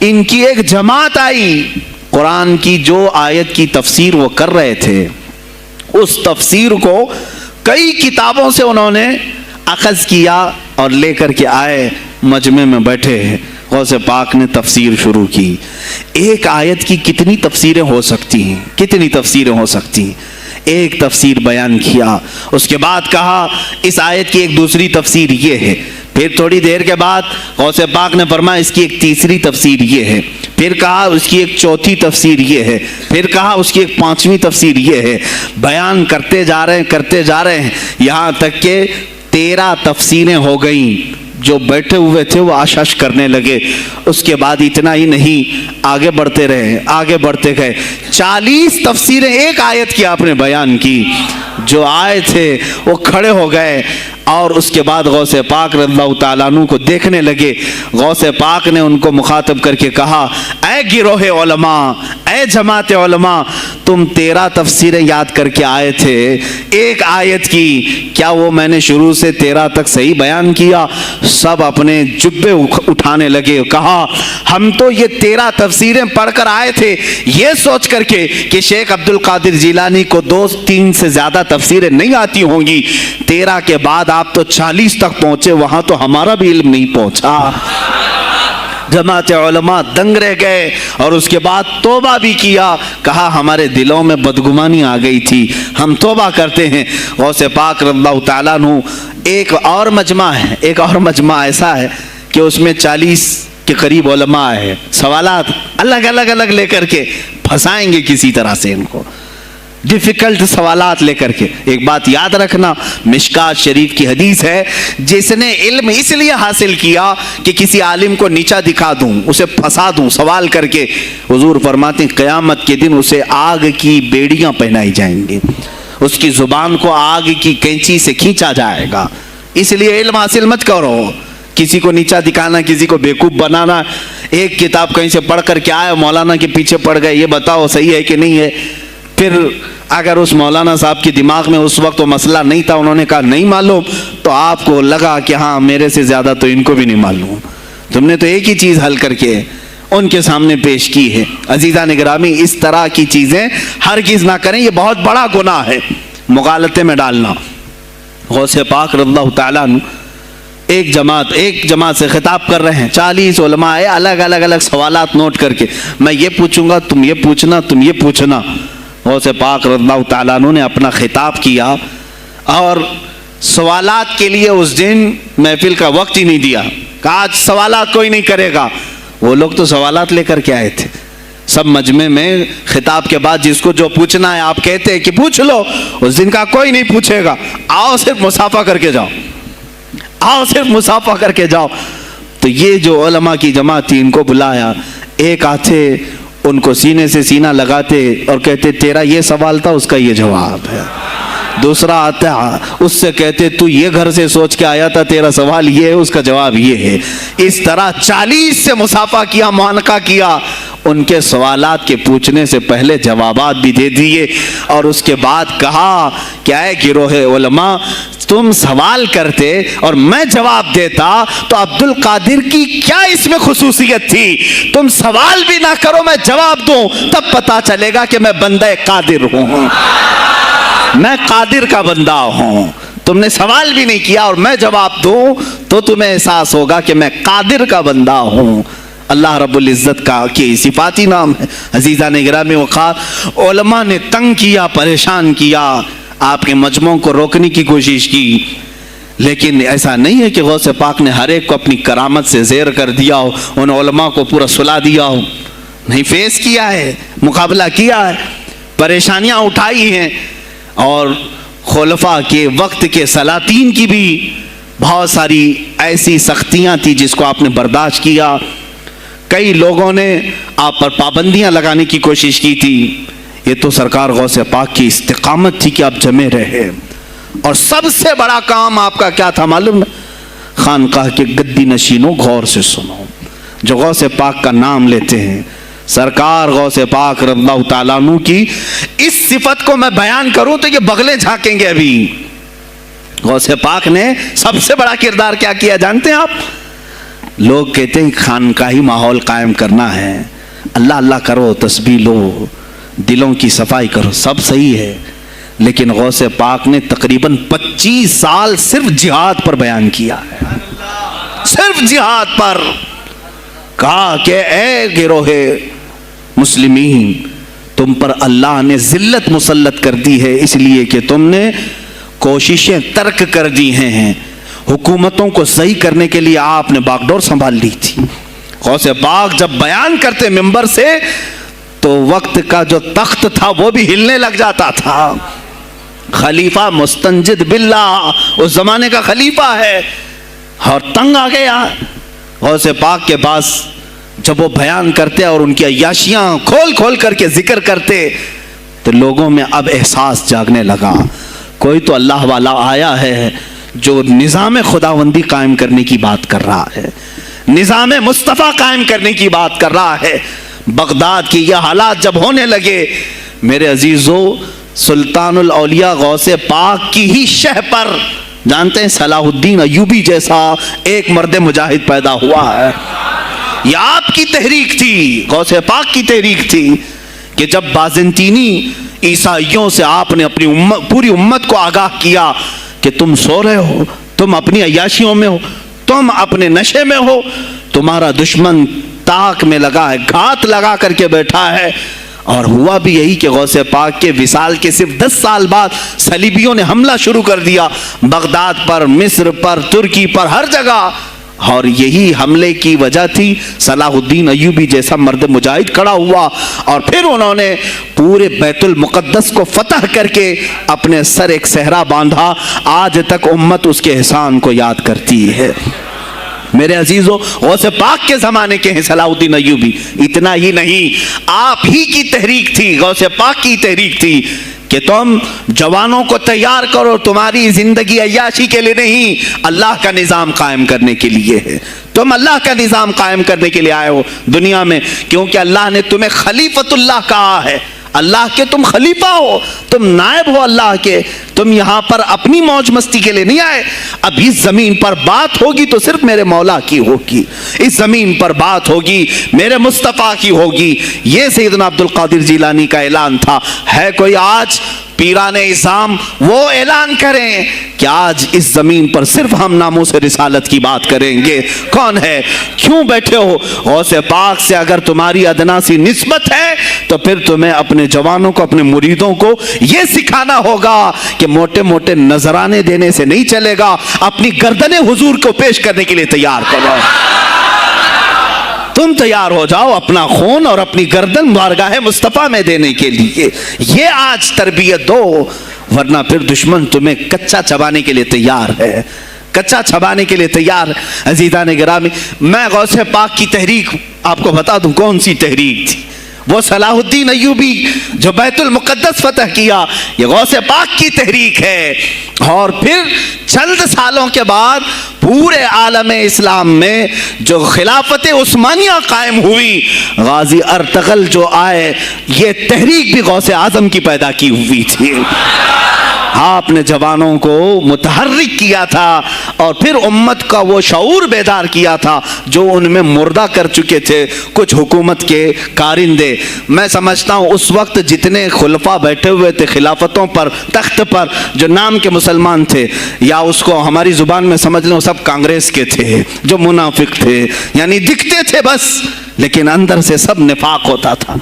ان کی ایک جماعت آئی، قرآن کی جو آیت کی تفسیر وہ کر رہے تھے اس تفسیر کو کئی کتابوں سے انہوں نے اخذ کیا اور لے کر کے آئے، مجمع میں بیٹھے ہیں، غوث پاک نے تفسیر شروع کی۔ ایک آیت کی کتنی تفسیریں ہو سکتی ہیں، کتنی تفسیریں ہو سکتی ہیں، ایک تفسیر بیان کیا، اس کے بعد کہا اس آیت کی ایک دوسری تفسیر یہ ہے، پھر تھوڑی دیر کے بعد غوث پاک نے فرمایا اس کی ایک تیسری تفسیر یہ ہے، پھر کہا اس کی ایک چوتھی تفسیر یہ ہے، پھر کہا اس کی ایک پانچویں تفسیر یہ ہے۔ بیان کرتے جا رہے ہیں یہاں تک کہ 13 تفسیریں ہو گئیں۔ جو بیٹھے ہوئے تھے وہ آشش کرنے لگے۔ اس کے بعد اتنا ہی نہیں، آگے بڑھتے رہے، آگے بڑھتے گئے، 40 تفسیریں ایک آیت کی آپ نے بیان کی۔ جو آئے تھے وہ کھڑے ہو گئے اور اس کے بعد غوث پاک رضی اللہ تعالیٰ عنہ کو دیکھنے لگے۔ غوث پاک نے ان کو مخاطب کر کے کہا، اے گروہ علماء، اے جماعت علماء، تم 13 تفسیریں یاد کر کے آئے تھے ایک آیت کی، کیا وہ میں نے شروع سے 13 تک صحیح بیان کیا؟ سب اپنے جبے اٹھانے لگے، کہا ہم تو یہ 13 تفسیریں پڑھ کر آئے تھے یہ سوچ کر کے کہ شیخ عبد القادر جیلانی کو 2-3 سے زیادہ تفسیریں نہیں آتی ہوں گی، 13 کے بعد آپ تو 40 تک پہنچے، وہاں تو ہمارا بھی علم نہیں پہنچا۔ جماعت علماء دنگ رہ گئے اور اس کے بعد توبہ بھی کیا، کہا ہمارے دلوں میں بدگمانی آ گئی تھی، ہم توبہ کرتے ہیں۔ غوث پاک رضی اللہ تعالیٰ عنہ ایک اور مجمع ایسا ہے کہ اس میں 40 کے قریب علماء ہے، سوالات الگ الگ لے کر کے پھنسائیں گے کسی طرح سے ان کو، ڈیفیکلٹ سوالات لے کر کے۔ ایک بات یاد رکھنا، مشکات شریف کی حدیث ہے، جس نے علم اس لیے حاصل کیا کہ کسی عالم کو نیچا دکھا دوں، اسے پھنسا دوں سوال کر کے، حضور فرماتے ہیں قیامت کے دن اسے آگ کی بیڑیاں پہنائی جائیں گی، اس کی زبان کو آگ کی کینچی سے کھینچا جائے گا۔ اس لیے علم حاصل مت کرو، کسی کو نیچا دکھانا، کسی کو بیوقوف بنانا۔ ایک کتاب کہیں سے پڑھ کر کے آئے، مولانا کے پیچھے پڑ گئے، یہ بتاؤ صحیح ہے کہ نہیں ہے؟ پھر اگر اس مولانا صاحب کی دماغ میں اس وقت وہ مسئلہ نہیں تھا، انہوں نے کہا نہیں معلوم، تو آپ کو لگا کہ ہاں میرے سے زیادہ تو ان کو بھی نہیں معلوم، تم نے تو ایک ہی چیز حل کر کے ان کے سامنے پیش کی ہے۔ عزیزان گرامی، اس طرح کی چیزیں ہرگز نہ کریں، یہ بہت بڑا گناہ ہے مغالطے میں ڈالنا۔ غوث پاک رضی اللہ تعالیٰ عنہ ایک جماعت سے خطاب کر رہے ہیں، 40 علماء آئے، الگ سوالات نوٹ کر کے، میں یہ پوچھوں گا، تم یہ پوچھنا، تم یہ پوچھنا۔ غوث پاک رضی اللہ تعالیٰ عنہ نے اپنا خطاب کیا اور سوالات کے لیے اس دن محفل کا وقت ہی نہیں دیا، کہا آج سوالات کوئی نہیں کرے گا، وہ لوگ تو سوالات لے کر کے آئے تھے. سب مجمع میں خطاب کے بعد جس کو جو پوچھنا ہے آپ کہتے ہیں کہ پوچھ لو. اس دن کا کوئی نہیں پوچھے گا, آؤ صرف مصافحہ کر کے جاؤ, آؤ صرف مصافحہ کر کے جاؤ. تو یہ جو علماء کی جماعت تھی ان کو بلایا, ایک آتے ان کو سینے سے سینہ لگاتے اور کہتے تیرا یہ سوال تھا, اس کا یہ جواب ہے. دوسرا آتا اس سے کہتے تو یہ گھر سے سوچ کے آیا تھا, تیرا سوال یہ ہے, اس کا جواب یہ ہے. اس طرح 40 سے مصافحہ کیا, معانقہ کیا. ان کے سوالات کے پوچھنے سے پہلے جوابات بھی دے دیے اور اس کے بعد کہا کیا ہے گروہ علماء, تم سوال کرتے اور میں جواب دیتا تو عبد القادر کی کیا اس میں خصوصیت تھی؟ تم سوال بھی نہ کرو, میں جواب دوں, تب پتا چلے گا کہ میں بندہ قادر ہوں, میں قادر کا بندہ ہوں. تم نے سوال بھی نہیں کیا اور میں جواب دوں تو تمہیں احساس ہوگا کہ میں قادر کا بندہ ہوں. اللہ رب العزت کا کی صفاتی نام ہے. عزیزان گرامی وقار, علماء نے تنگ کیا, پریشان کیا, آپ کے مجموعوں کو روکنے کی کوشش کی, لیکن ایسا نہیں ہے کہ غوث پاک نے ہر ایک کو اپنی کرامت سے زیر کر دیا ہو, ان علماء کو پورا سلا دیا ہو. نہیں, فیس کیا ہے, مقابلہ کیا ہے, پریشانیاں اٹھائی ہیں. اور خلفاء کے وقت کے سلاطین کی بھی بہت ساری ایسی سختیاں تھی جس کو آپ نے برداشت کیا. کئی لوگوں نے آپ پر پابندیاں لگانے کی کوشش کی تھی. یہ تو سرکار غوث پاک کی استقامت تھی کہ آپ جمے رہے. اور سب سے بڑا کام آپ کا کیا تھا معلوم ہے؟ خانقاہ کے گدی نشینوں غور سے سنو, جو غوث پاک کا نام لیتے ہیں, سرکار غوث پاک رضی اللہ تعالیٰ عنہ کی اس صفت کو میں بیان کروں تو یہ بغلیں جھانکیں گے. ابھی غوث پاک نے سب سے بڑا کردار کیا کیا جانتے ہیں آپ؟ لوگ کہتے ہیں خانقاہی ماحول قائم کرنا ہے, اللہ اللہ کرو, تسبیح لو, دلوں کی صفائی کرو, سب صحیح ہے. لیکن غوث پاک نے تقریباً 25 سال صرف جہاد پر بیان کیا ہے, صرف جہاد پر. کہا کہ اے گروہ مسلمین, تم پر اللہ نے ذلت مسلط کر دی ہے اس لیے کہ تم نے کوششیں ترک کر دی ہیں. حکومتوں کو صحیح کرنے کے لیے آپ نے باغ ڈور سنبھال لی تھی. غوث پاک جب بیان کرتے ممبر سے تو وقت کا جو تخت تھا وہ بھی ہلنے لگ جاتا تھا. خلیفہ مستنجد باللہ, اس زمانے کا خلیفہ ہے, اور تنگ آ گیا. غوث پاک کے پاس جب وہ بیان کرتے اور ان کی عیاشیاں کھول کھول کر کے ذکر کرتے تو لوگوں میں اب احساس جاگنے لگا, کوئی تو اللہ والا آیا ہے جو نظام خداوندی قائم کرنے کی بات کر رہا ہے, نظام مصطفیٰ قائم کرنے کی بات کر رہا ہے. بغداد کی یہ حالات جب ہونے لگے میرے عزیزو, سلطان الاولیاء غوث پاک کی ہی شہ پر جانتے ہیں صلاح الدین ایوبی جیسا ایک مرد مجاہد پیدا ہوا ہے. یہ آپ کی تحریک تھی, غوث پاک کی تحریک تھی کہ جب بازنطینی عیسائیوں سے آپ نے اپنی پوری امت کو آگاہ کیا کہ تم سو رہے ہو, تم اپنی عیاشیوں میں ہو, تم اپنے نشے میں ہو, تمہارا دشمن تاک میں لگا ہے, گھات لگا کر کے بیٹھا ہے. اور ہوا بھی یہی کہ غوث پاک کے وصال کے صرف 10 سال بعد صلیبیوں نے حملہ شروع کر دیا بغداد پر, مصر پر, ترکی پر, ہر جگہ. اور یہی حملے کی وجہ تھی صلاح الدین ایوبی جیسا مرد مجاہد کھڑا ہوا, اور پھر انہوں نے پورے بیت المقدس کو فتح کر کے اپنے سر ایک صحرا باندھا. آج تک امت اس کے احسان کو یاد کرتی ہے. میرے عزیزو, غوث پاک کے زمانے کے ہیں صلاح الدین ایوبی. اتنا ہی نہیں, آپ ہی کی تحریک تھی, غوث پاک کی تحریک تھی کہ تم جوانوں کو تیار کرو, تمہاری زندگی عیاشی کے لیے نہیں, اللہ کا نظام قائم کرنے کے لیے ہے. تم اللہ کا نظام قائم کرنے کے لیے آئے ہو دنیا میں, کیونکہ اللہ نے تمہیں خلیفۃ اللہ کہا ہے. اللہ کے تم خلیفہ ہو, تم نائب ہو اللہ کے. تم یہاں پر اپنی موج مستی کے لیے نہیں آئے. اب اس زمین پر بات ہوگی تو صرف میرے مولا کی ہوگی, اس زمین پر بات ہوگی میرے مصطفیٰ کی ہوگی. یہ سیدنا عبد القادر جیلانی کا اعلان تھا. ہے کوئی آج پیران اعظام وہ اعلان کریں کہ آج اس زمین پر صرف ہم ناموس رسالت کی بات کریں گے؟ کون ہے؟ کیوں بیٹھے ہو؟ غوث پاک سے اگر تمہاری ادنا سی نسبت ہے تو پھر تمہیں اپنے جوانوں کو, اپنے مریدوں کو یہ سکھانا ہوگا کہ موٹے موٹے نذرانے دینے سے نہیں چلے گا, اپنی گردنیں حضور کو پیش کرنے کے لیے تیار کرو. تم تیار ہو جاؤ اپنا خون اور اپنی گردن بارگاہ مصطفیٰ میں دینے کے لیے، یہ آج تربیت دو، ورنہ پھر دشمن تمہیں کچا چبانے کے لیے تیار ہے، کچا چھبانے کے لیے تیار۔ عزیزان گرامی، میں غوث پاک کی تحریک آپ کو بتا دوں کون سی تحریک تھی۔ وہ صلاح الدین ایوبی جو بیت المقدس فتح کیا، یہ غوث پاک کی تحریک ہے۔ اور پھر چند سالوں کے بعد پورے عالم اسلام میں جو خلافت عثمانیہ قائم ہوئی، غازی ارطغرل جو آئے، یہ تحریک بھی غوث اعظم کی پیدا کی ہوئی تھی۔ آپ نے جوانوں کو متحرک کیا تھا اور پھر امت کا وہ شعور بیدار کیا تھا جو ان میں مردہ کر چکے تھے کچھ حکومت کے کارندے۔ میں سمجھتا ہوں اس وقت جتنے خلفاء بیٹھے ہوئے تھے خلافتوں پر، تخت پر، جو نام کے مسلمان تھے، یا اس کو ہماری زبان میں سمجھ لیں سب کانگریس کے تھے، جو منافق تھے، یعنی دکھتے تھے بس لیکن اندر سے سب نفاق ہوتا تھا،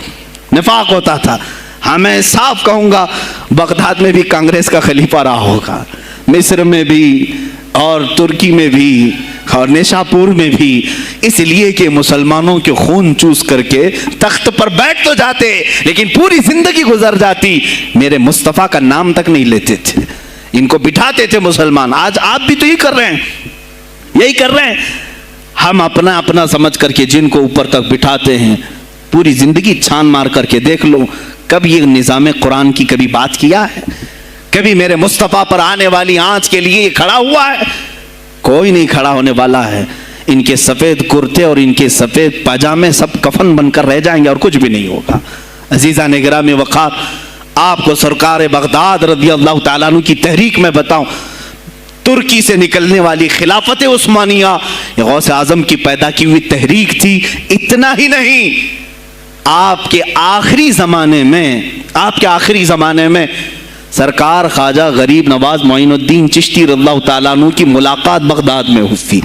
نفاق ہوتا تھا۔ ہاں میں صاف کہوں گا بغداد میں بھی کانگریس کا خلیفہ رہا ہوگا، مصر میں بھی اور ترکی میں بھی اور نیشاپور میں بھی، اس لیے کہ مسلمانوں کے خون چوس کر کے تخت پر بیٹھ تو جاتے لیکن پوری زندگی گزر جاتی، میرے مصطفیٰ کا نام تک نہیں لیتے تھے، ان کو بٹھاتے تھے مسلمان۔ آج آپ بھی تو یہی کر رہے ہیں، یہی کر رہے ہیں۔ ہم اپنا اپنا سمجھ کر کے جن کو اوپر تک بٹھاتے ہیں، پوری زندگی چھان مار کر کے دیکھ لو کب یہ نظام قرآن کی کبھی بات کیا ہے؟ کبھی میرے مصطفیٰ پر آنے والی آنچ کے لیے یہ کھڑا ہوا ہے؟ کوئی نہیں کھڑا ہونے والا ہے۔ ان کے سفید کرتے اور ان کے سفید پاجامے سب کفن بن کر رہ جائیں گے اور کچھ بھی نہیں ہوگا۔ عزیزان گرامی وقار، آپ کو سرکار بغداد رضی اللہ تعالیٰ عنہ کی تحریک میں بتاؤں، ترکی سے نکلنے والی خلافت عثمانیہ یہ غوث اعظم کی پیدا کی ہوئی تحریک تھی۔ اتنا ہی نہیں، آپ کے آخری زمانے میں سرکار خواجہ غریب نواز معین الدین چشتی رضی اللہ تعالیٰ عنہ کی ملاقات بغداد میں ہوئی،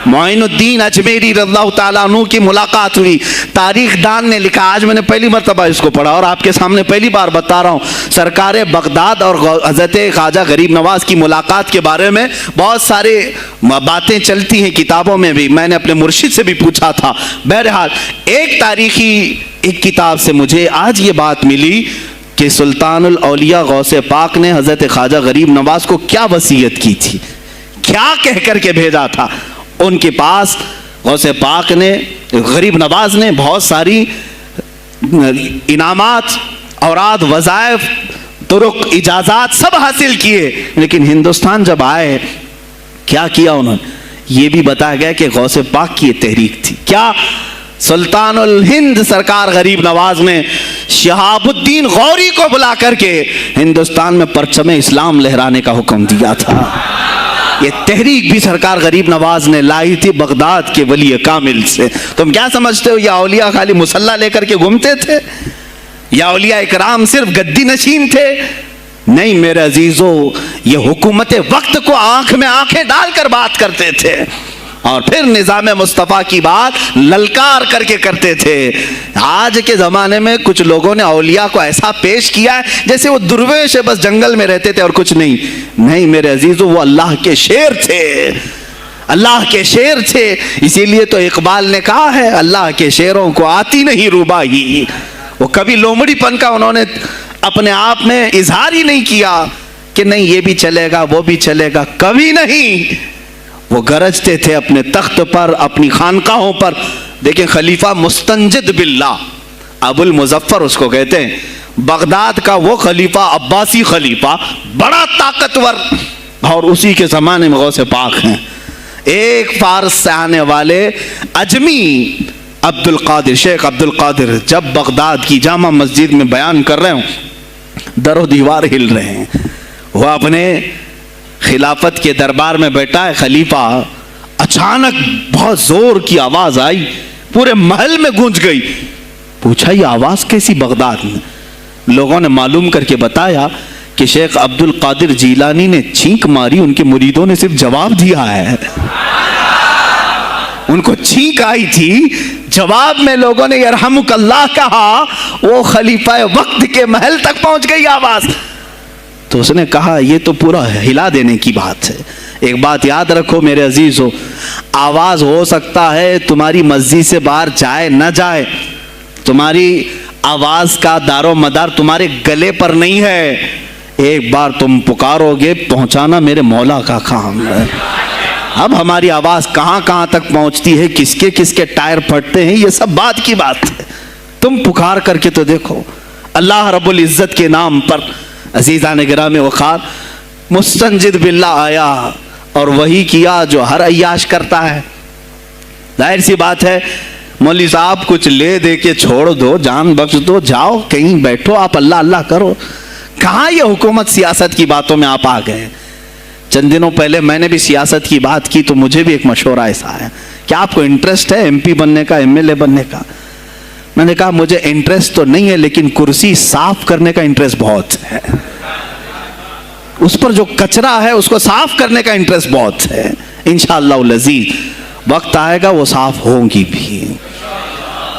معین الدین اجمیری رضی اللہ تعالیٰ عنہ کی ملاقات ہوئی۔ تاریخ دان نے لکھا، آج میں نے پہلی مرتبہ اس کو پڑھا اور آپ کے سامنے پہلی بار بتا رہا ہوں، سرکار بغداد اور حضرت خواجہ غریب نواز کی ملاقات کے بارے میں بہت سارے باتیں چلتی ہیں کتابوں میں بھی، میں نے اپنے مرشد سے بھی پوچھا تھا۔ بہرحال ایک تاریخی ایک کتاب سے مجھے آج یہ بات ملی کہ سلطان الاولیاء غوث پاک نے حضرت خواجہ غریب نواز کو کیا وصیت کی تھی، کیا کہہ کر کے بھیجا تھا۔ ان کے پاس غوث پاک نے، غریب نواز نے بہت ساری انعامات، اوراد، وظائف، طرق، اجازات سب حاصل کیے، لیکن ہندوستان جب آئے کیا کیا انہوں نے؟ یہ بھی بتایا گیا کہ غوث پاک کی یہ تحریک تھی۔ کیا؟ سلطان الہند سرکار غریب نواز نے شہاب الدین غوری کو بلا کر کے ہندوستان میں پرچم اسلام لہرانے کا حکم دیا تھا۔ یہ تحریک بھی سرکار غریب نواز نے لائی تھی بغداد کے ولی کامل سے۔ تم کیا سمجھتے ہو یہ اولیاء خالی مسلح لے کر کے گھومتے تھے؟ یا اولیاء اکرام صرف گدی نشین تھے؟ نہیں میرے عزیزو، یہ حکومت وقت کو آنکھ میں آنکھیں ڈال کر بات کرتے تھے اور پھر نظام مصطفیٰ کی بات للکار کر کے کرتے تھے۔ آج کے زمانے میں کچھ لوگوں نے اولیاء کو ایسا پیش کیا ہے جیسے وہ درویش ہے، بس جنگل میں رہتے تھے اور کچھ نہیں۔ نہیں میرے عزیزو، وہ اللہ کے شیر تھے، اللہ کے شیر تھے۔ اسی لیے تو اقبال نے کہا ہے اللہ کے شیروں کو آتی نہیں روبائی۔ وہ کبھی لومڑی پن کا انہوں نے اپنے آپ میں اظہار ہی نہیں کیا کہ نہیں یہ بھی چلے گا وہ بھی چلے گا، کبھی نہیں۔ وہ گرجتے تھے اپنے تخت پر، اپنی خانقاہوں پر۔ دیکھیں خلیفہ مستنجد باللہ، ابو المظفر اس کو کہتے ہیں، بغداد کا وہ خلیفہ، عباسی خلیفہ، بڑا طاقتور، اور اسی کے زمانے میں غوث پاک ہیں۔ ایک فارس سے آنے والے اجمی عبد القادر، شیخ عبد القادر، جب بغداد کی جامع مسجد میں بیان کر رہے ہوں، در و دیوار ہل رہے ہیں۔ وہ اپنے خلافت کے دربار میں بیٹھا ہے خلیفہ، اچانک بہت زور کی آواز آئی، پورے محل میں گونج گئی۔ پوچھا یہ آواز کیسی بغداد میں؟ لوگوں نے معلوم کر کے بتایا کہ شیخ عبد القادر جیلانی نے چھینک ماری، ان کے مریدوں نے صرف جواب دیا ہے۔ ان کو چھینک آئی تھی، جواب میں لوگوں نے یرحمک اللہ کہا، وہ خلیفہ وقت کے محل تک پہنچ گئی آواز۔ تو اس نے کہا یہ تو پورا ہلا دینے کی بات ہے، ایک بات یاد رکھو میرے عزیزو، آواز ہو سکتا ہے تمہاری مسجد سے باہر جائے نہ جائے، تمہاری آواز کا دار و مدار تمہارے گلے پر نہیں ہے، ایک بار تم پکارو گے پہنچانا میرے مولا کا کام ہے۔ اب ہماری آواز کہاں کہاں تک پہنچتی ہے، کس کے ٹائر پھٹتے ہیں، یہ سب بات کی بات ہے، تم پکار کر کے تو دیکھو۔ اللہ رب العزت کے نام پر عزیزان گرامی وقار مستنجد باللہ آیا اور وہی کیا جو ہر عیاش کرتا ہے۔ ظاہر سی بات ہے مولوی صاحب کچھ لے دے کے چھوڑ دو، جان بخش دو، جاؤ کہیں بیٹھو آپ اللہ اللہ کرو، کہاں یہ حکومت سیاست کی باتوں میں آپ آ گئے۔ چند دنوں پہلے میں نے بھی سیاست کی بات کی تو مجھے بھی ایک مشورہ ایسا ہے کہ آپ کو انٹرسٹ ہے ایم پی بننے کا، ایم ایل اے بننے کا؟ میں نے کہا مجھے انٹرسٹ تو نہیں ہے لیکن کرسی صاف کرنے کا انٹرسٹ بہت ہے، اس پر جو کچرا ہے اس کو صاف کرنے کا انٹرسٹ بہت ہے، انشاءاللہ العزیز وقت آئے گا وہ صاف ہوں گی بھی۔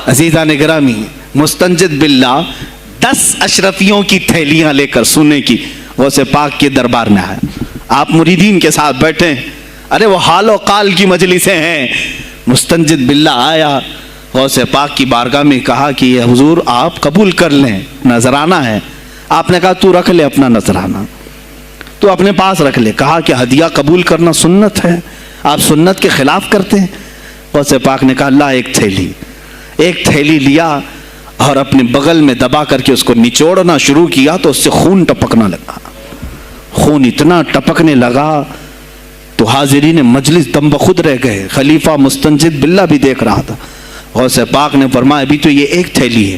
عزیزان گرامی مستنجد باللہ 10 اشرفیوں کی تھیلیاں لے کر سونے کی غوث پاک کے دربار میں آیا۔ آپ مریدین کے ساتھ بیٹھے، ارے وہ حال و قال کی مجلسیں ہیں، مستنجد باللہ آیا غوث پاک کی بارگاہ میں، کہا کہ یہ حضور آپ قبول کر لیں، نذرانہ ہے۔ آپ نے کہا تو رکھ لے اپنا نذرانہ، تو اپنے پاس رکھ لے۔ کہا کہ ہدیہ قبول کرنا سنت ہے، آپ سنت کے خلاف کرتے ہیں۔ غوث پاک نے کہا اللہ ایک تھیلی لیا اور اپنے بغل میں دبا کر کے اس کو نچوڑنا شروع کیا تو اس سے خون ٹپکنا لگا، خون اتنا ٹپکنے لگا تو حاضرین مجلس دم بخود رہ گئے، خلیفہ مستنجد باللہ بھی دیکھ رہا تھا۔ غوث پاک نے فرمایا ابھی تو یہ ایک تھیلی ہے،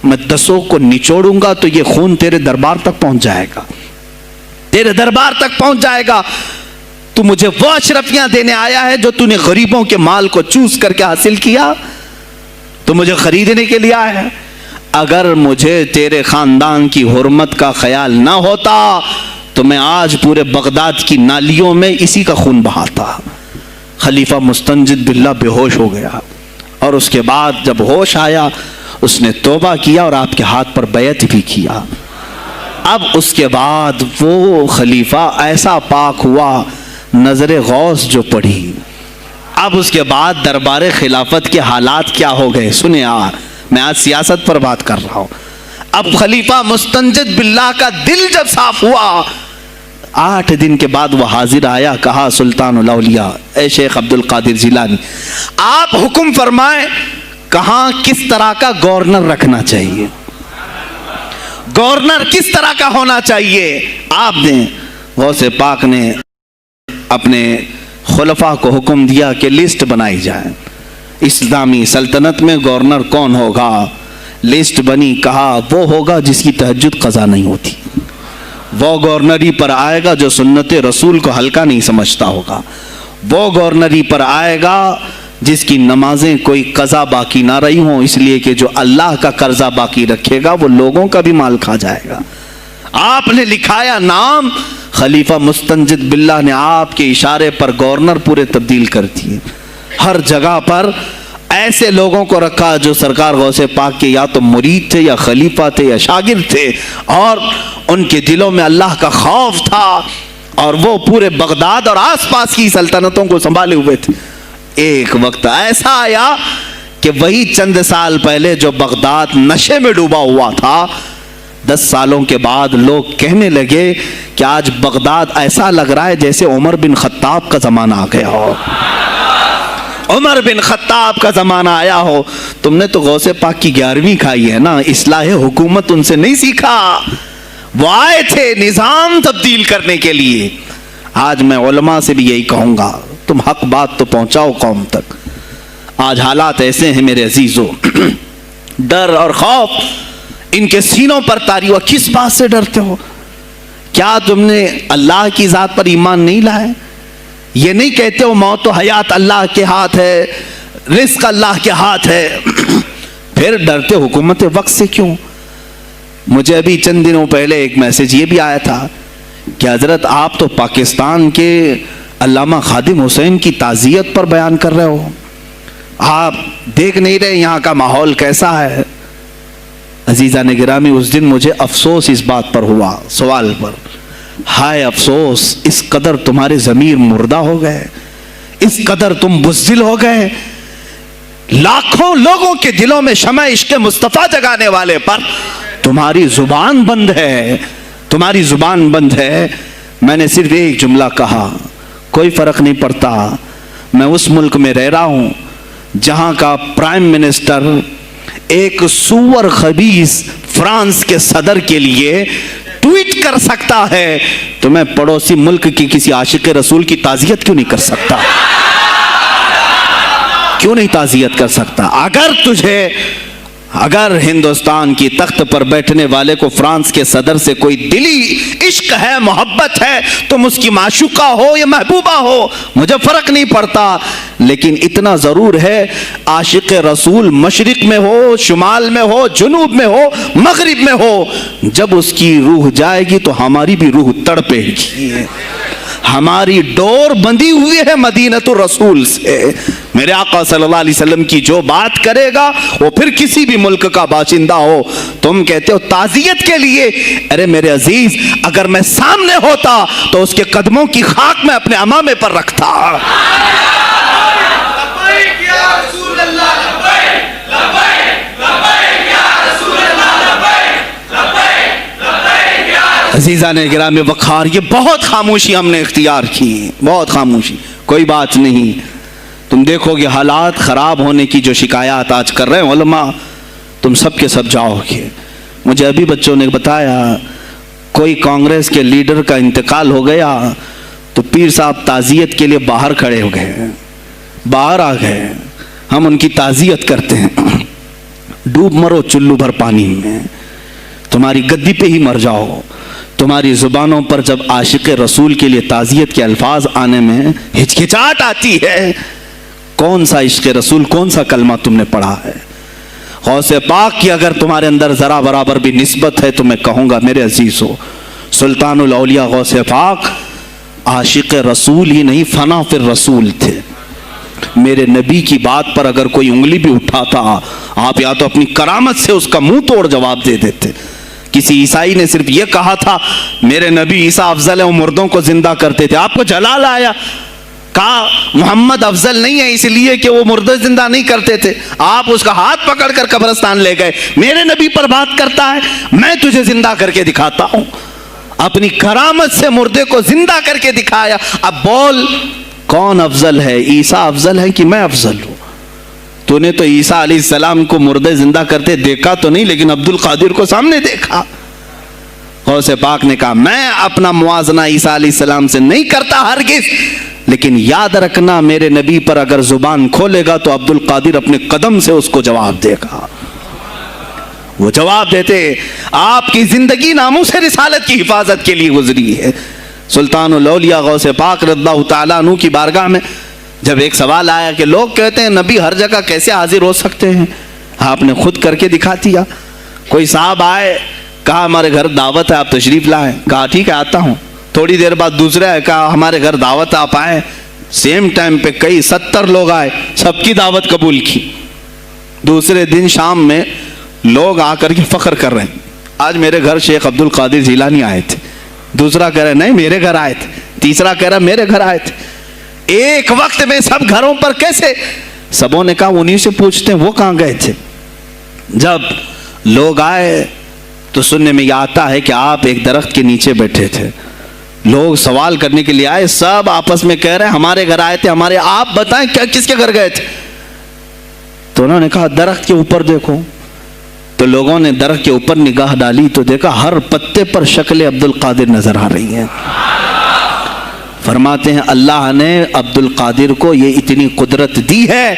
میں 10 کو نچوڑوں گا تو یہ خون تیرے دربار تک پہنچ جائے گا، تیرے دربار تک پہنچ جائے گا۔ تو مجھے وہ اشرفیاں دینے آیا ہے جو تو نے غریبوں کے مال کو چوس کر کے حاصل کیا، تو مجھے خریدنے کے لیے آیا ہے۔ اگر مجھے تیرے خاندان کی حرمت کا خیال نہ ہوتا تو میں آج پورے بغداد کی نالیوں میں اسی کا خون بہاتا۔ خلیفہ مستنجد باللہ بے ہوش ہو گیا، اور اس کے بعد جب ہوش آیا اس نے توبہ کیا اور آپ کے ہاتھ پر بیعت بھی کیا۔ اب اس کے بعد وہ خلیفہ ایسا پاک ہوا، نظر غوث جو پڑھی۔ اب اس کے بعد دربار خلافت کے حالات کیا ہو گئے سنیں، میں آج سیاست پر بات کر رہا ہوں۔ اب خلیفہ مستنجد باللہ کا دل جب صاف ہوا، 8 دن کے بعد وہ حاضر آیا، کہا سلطان الاولیاء اے شیخ عبد القادر جیلانی آپ حکم فرمائیں کہاں کس طرح کا گورنر رکھنا چاہیے، گورنر کس طرح کا ہونا چاہیے۔ آپ نے غوث پاک نے اپنے خلفاء کو حکم دیا کہ لسٹ بنائی جائے، اسلامی سلطنت میں گورنر کون ہوگا، لسٹ بنی، کہا وہ ہوگا جس کی تہجد قضا نہیں ہوتی، وہ گورنری پر آئے گا جو سنت رسول کو ہلکا نہیں سمجھتا ہوگا، وہ گورنری پر آئے گا جس کی نمازیں کوئی قضا باقی نہ رہی ہوں، اس لیے کہ جو اللہ کا قرضہ باقی رکھے گا وہ لوگوں کا بھی مال کھا جائے گا۔ آپ نے لکھایا نام، خلیفہ مستنجد باللہ نے آپ کے اشارے پر گورنر پورے تبدیل کر دیے، ہر جگہ پر ایسے لوگوں کو رکھا جو سرکار غوث پاک کے یا تو مرید تھے یا خلیفہ تھے یا شاگرد تھے، اور ان کے دلوں میں اللہ کا خوف تھا، اور وہ پورے بغداد اور آس پاس کی سلطنتوں کو سنبھالے ہوئے تھے۔ ایک وقت ایسا آیا کہ وہی چند سال پہلے جو بغداد نشے میں ڈوبا ہوا تھا، 10 سالوں کے بعد لوگ کہنے لگے کہ آج بغداد ایسا لگ رہا ہے جیسے عمر بن خطاب کا زمانہ آ گیا ہو، عمر بن خطاب کا زمانہ آیا ہو۔ تم نے تو غوث پاک کی 11ویں کھائی ہے نا، اصلاح حکومت ان سے نہیں سیکھا، وہ آئے تھے نظام تبدیل کرنے کے لیے۔ آج میں علماء سے بھی یہی کہوں گا، تم حق بات تو پہنچاؤ قوم تک۔ آج حالات ایسے ہیں میرے عزیزوں، ڈر اور خوف ان کے سینوں پر طاری ہوا۔ کس بات سے ڈرتے ہو؟ کیا تم نے اللہ کی ذات پر ایمان نہیں لائے؟ یہ نہیں کہتے ہو موت و حیات اللہ کے ہاتھ ہے، رزق اللہ کے ہاتھ ہے، پھر ڈرتے حکومت وقت سے کیوں؟ مجھے ابھی چند دنوں پہلے ایک میسج یہ بھی آیا تھا کہ حضرت آپ تو پاکستان کے علامہ خادم حسین کی تعزیت پر بیان کر رہے ہو، آپ دیکھ نہیں رہے یہاں کا ماحول کیسا ہے۔ عزیزان گرامی اس دن مجھے افسوس اس بات پر ہوا، سوال پر، ہائے افسوس، اس قدر تمہارے ضمیر مردہ ہو گئے، اس قدر تم بزدل ہو گئے، لاکھوں لوگوں کے دلوں میں شمع عشق مصطفیٰ جگانے والے پر تمہاری زبان بند ہے، تمہاری زبان بند ہے۔ میں نے صرف ایک جملہ کہا، کوئی فرق نہیں پڑتا، میں اس ملک میں رہ رہا ہوں جہاں کا پرائم منسٹر ایک سور خبیث فرانس کے صدر کے لیے ٹویٹ کر سکتا ہے، تو میں پڑوسی ملک کی کسی عاشق رسول کی تعزیت کیوں نہیں کر سکتا؟ کیوں نہیں تعزیت کر سکتا؟ اگر ہندوستان کی تخت پر بیٹھنے والے کو فرانس کے صدر سے کوئی دلی عشق ہے، محبت ہے، تم اس کی معشوقہ ہو یا محبوبہ ہو، مجھے فرق نہیں پڑتا، لیکن اتنا ضرور ہے عاشق رسول مشرق میں ہو، شمال میں ہو، جنوب میں ہو، مغرب میں ہو، جب اس کی روح جائے گی تو ہماری بھی روح تڑپے گی۔ ہماری ڈور بندھی ہوئی ہے مدینۃ الرسول سے۔ میرے آقا صلی اللہ علیہ وسلم کی جو بات کرے گا وہ پھر کسی بھی ملک کا باشندہ ہو، تم کہتے ہو تعزیت کے لیے، ارے میرے عزیز اگر میں سامنے ہوتا تو اس کے قدموں کی خاک میں اپنے امامے پر رکھتا۔ عزیزان گرامی وقار، یہ بہت خاموشی ہم نے اختیار کی، بہت خاموشی، کوئی بات نہیں۔ تم دیکھو گے حالات خراب ہونے کی جو شکایات آج کر رہے ہیں علماء، تم سب کے سب جاؤ گے۔ مجھے ابھی بچوں نے بتایا کوئی کانگریس کے لیڈر کا انتقال ہو گیا تو پیر صاحب تعزیت کے لیے باہر کھڑے ہو گئے، باہر آ گئے، ہم ان کی تعزیت کرتے ہیں۔ ڈوب مرو چلو بھر پانی میں، تمہاری گدی پہ ہی مر جاؤ۔ تمہاری زبانوں پر جب عاشق رسول کے لیے تعزیت کے الفاظ آنے میں ہچکچاہٹ آتی ہے، کون سا عشق رسول، کون سا کلمہ تم نے پڑھا ہے؟ غوث پاک کی اگر تمہارے اندر ذرا برابر بھی نسبت ہے تو میں کہوں گا میرے عزیزو، سلطان الاولیاء غوث پاک عاشق رسول ہی نہیں، فنا فی الرسول تھے۔ میرے نبی کی بات پر اگر کوئی انگلی بھی اٹھاتا، آپ یا تو اپنی کرامت سے اس کا منہ توڑ جواب دے دیتے۔ کسی عیسائی نے صرف یہ کہا تھا میرے نبی عیسیٰ افضل ہے، وہ مردوں کو زندہ کرتے تھے، آپ کو جلال آیا، کہا محمد افضل نہیں ہے اس لیے کہ وہ مردے زندہ نہیں کرتے تھے، آپ اس کا ہاتھ پکڑ کر قبرستان لے گئے، میرے نبی پر بات کرتا ہے، میں تجھے زندہ کر کے دکھاتا ہوں۔ اپنی کرامت سے مردے کو زندہ کر کے دکھایا۔ اب بول کون افضل ہے، عیسیٰ افضل ہے کہ میں افضل ہوں؟ تو نے تو عیسیٰ علیہ السلام کو مردے زندہ کرتے دیکھا تو نہیں، لیکن عبد القادر کو سامنے دیکھا۔ غوث پاک نے کہا میں اپنا موازنہ عیسیٰ علیہ السلام سے نہیں کرتا ہرگز، لیکن یاد رکھنا میرے نبی پر اگر زبان کھولے گا تو عبد القادر اپنے قدم سے اس کو جواب دے گا۔ وہ جواب دیتے، آپ کی زندگی ناموس رسالت کی حفاظت کے لیے گزری ہے۔ سلطان الاولیاء غوث پاک رضی اللہ تعالیٰ عنہ کی بارگاہ میں جب ایک سوال آیا کہ لوگ کہتے ہیں نبی ہر جگہ کیسے حاضر ہو سکتے ہیں، آپ نے خود کر کے دکھا دیا۔ کوئی صاحب آئے، کہا ہمارے گھر دعوت ہے آپ تشریف لائیں، کہا ٹھیک ہے آتا ہوں۔ تھوڑی دیر بعد دوسرے آئے، کہا ہمارے گھر دعوت ہے آپ آئیں۔ سیم ٹائم پہ کئی 70 لوگ آئے، سب کی دعوت قبول کی۔ دوسرے دن شام میں لوگ آ کر کے فخر کر رہے ہیں آج میرے گھر شیخ عبد القادر جیلانی آئے تھے، دوسرا کہہ رہا ہے نہیں میرے گھر آئے تھے، تیسرا کہہ رہا میرے گھر آئے تھے۔ ایک وقت میں سب گھروں پر کیسے؟ سبوں نے کہا انہی سے پوچھتے ہیں وہ کہاں گئے تھے۔ جب لوگ آئے تو سننے میں یہ آتا ہے کہ آپ ایک درخت کے نیچے بیٹھے تھے، لوگ سوال کرنے کے لیے آئے، سب آپس میں کہہ رہے ہیں ہمارے گھر آئے تھے، ہمارے، آپ بتائیں کیا کس کے گھر گئے تھے؟ تو انہوں نے کہا درخت کے اوپر دیکھو۔ تو لوگوں نے درخت کے اوپر نگاہ ڈالی تو دیکھا ہر پتے پر شکل عبد القادر نظر آ رہی ہیں۔ فرماتے ہیں اللہ نے عبد القادر کو یہ اتنی قدرت دی ہے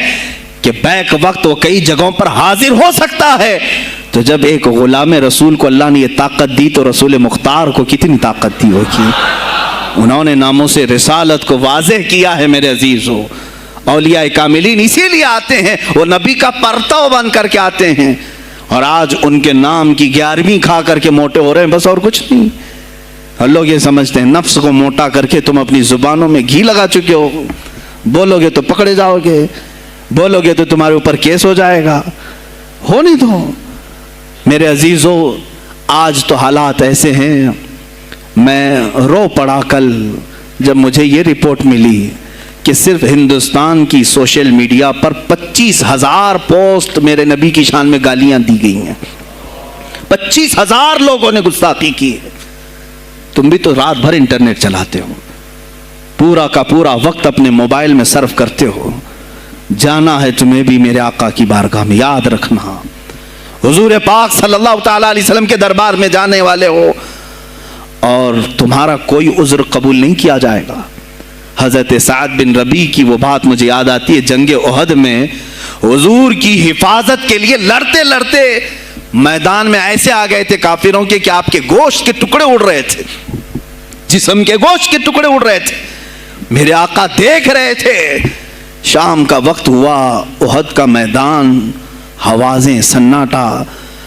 کہ بیک وقت وہ کئی جگہوں پر حاضر ہو سکتا ہے۔ تو جب ایک غلام رسول کو اللہ نے یہ طاقت دی تو رسول مختار کو کتنی طاقت دی ہوگی؟ انہوں نے ناموس رسالت کو واضح کیا ہے میرے عزیزو۔ اولیاء کاملین اسی لیے آتے ہیں، وہ نبی کا پرتو بن کر کے آتے ہیں، اور آج ان کے نام کی 11ویں کھا کر کے موٹے ہو رہے ہیں، بس اور کچھ نہیں۔ اور لوگ یہ سمجھتے ہیں نفس کو موٹا کر کے تم اپنی زبانوں میں گھی لگا چکے ہو، بولو گے تو پکڑے جاؤ گے، بولو گے تو تمہارے اوپر کیس ہو جائے گا، ہو نہیں تو۔ میرے عزیزو آج تو حالات ایسے ہیں، میں رو پڑا کل جب مجھے یہ رپورٹ ملی کہ صرف ہندوستان کی سوشل میڈیا پر 25,000 پوسٹ میرے نبی کی شان میں گالیاں دی گئی ہیں. 25,000 لوگوں نے گستاخی کی ہے. تم بھی تو رات بھر انٹرنیٹ چلاتے ہو, پورا کا پورا وقت اپنے موبائل میں صرف کرتے ہو. جانا ہے تمہیں بھی میرے آقا کی بارگاہ میں, یاد رکھنا حضور پاک صلی اللہ تعالیٰ علیہ وسلم کے دربار میں جانے والے ہو اور تمہارا کوئی عذر قبول نہیں کیا جائے گا. حضرت سعد بن ربیع کی وہ بات مجھے یاد آتی ہے, جنگ احد میں حضور کی حفاظت کے لیے لڑتے لڑتے میدان میں ایسے آ گئے تھے کافروں کے کہ آپ کے گوشت کے ٹکڑے اڑ رہے تھے, جسم کے گوشت کے ٹکڑے اڑ رہے تھے. میرے آقا دیکھ رہے تھے. شام کا وقت ہوا, احد کا میدان, ہوازیں, سناٹا,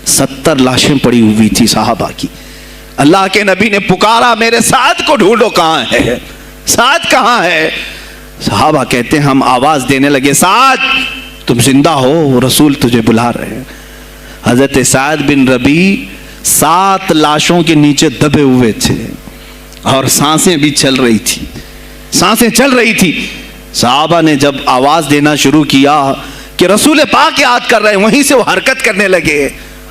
70 لاشیں پڑی ہوئی تھی صحابہ کی. اللہ کے نبی نے پکارا, میرے سعد کو ڈھونڈو, کہاں ہے سعد, کہاں ہے؟ صحابہ کہتے ہیں ہم آواز دینے لگے, سعد تم زندہ ہو, رسول تجھے بلا رہے ہیں. حضرت سعد بن ربیع 7 لاشوں کے نیچے دبے ہوئے تھے اور سانسیں بھی چل رہی تھی, سانسیں چل رہی تھی. صحابہ نے جب آواز دینا شروع کیا کہ رسول پاک یاد کر رہے ہیں, وہیں سے وہ حرکت کرنے لگے.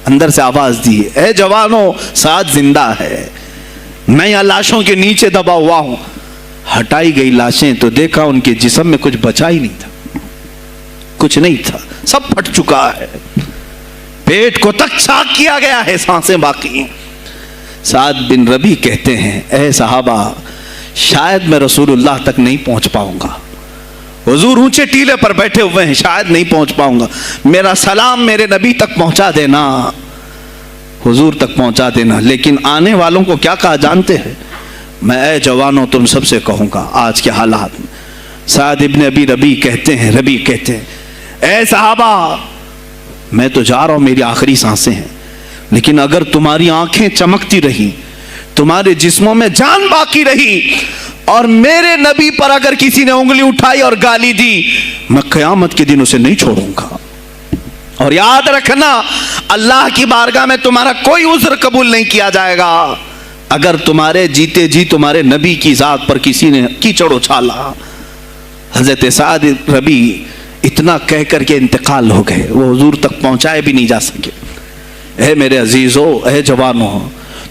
اندر سے آواز دی, اے جوانوں سعد زندہ ہے, میں یہاں لاشوں کے نیچے دبا ہوا ہوں. ہٹائی گئی لاشیں تو دیکھا ان کے جسم میں کچھ بچا ہی نہیں تھا, کچھ نہیں تھا, سب پھٹ چکا ہے. پیٹ کو تک چاک کیا گیا ہے, سانسیں باقی. سعد بن ربیع کہتے ہیں, اے صحابہ شاید میں رسول اللہ تک نہیں پہنچ پاؤں گا, حضور اونچے ٹیلے پر بیٹھے ہوئے ہیں, شاید نہیں پہنچ پاؤں گا. میرا سلام میرے نبی تک پہنچا دینا, حضور تک پہنچا دینا. لیکن آنے والوں کو کیا کہا جانتے ہیں؟ میں اے جوانوں تم سب سے کہوں گا آج کے حالات میں. سعد ابن ابی ربیع کہتے ہیں, اے صحابہ میں تو جا رہا ہوں, میری آخری سانسیں ہیں, لیکن اگر تمہاری آنکھیں چمکتی رہی, تمہارے جسموں میں جان باقی رہی, اور میرے نبی پر اگر کسی نے انگلی اٹھائی اور گالی دی, میں قیامت کے دن اسے نہیں چھوڑوں گا. اور یاد رکھنا اللہ کی بارگاہ میں تمہارا کوئی عذر قبول نہیں کیا جائے گا اگر تمہارے جیتے جی تمہارے نبی کی ذات پر کسی نے کیچڑ اچھالا. حضرت سعد ربیع اتنا کہہ کر کے انتقال ہو گئے, وہ حضور تک پہنچائے بھی نہیں جا سکے. اے میرے عزیزو, اے جوانو,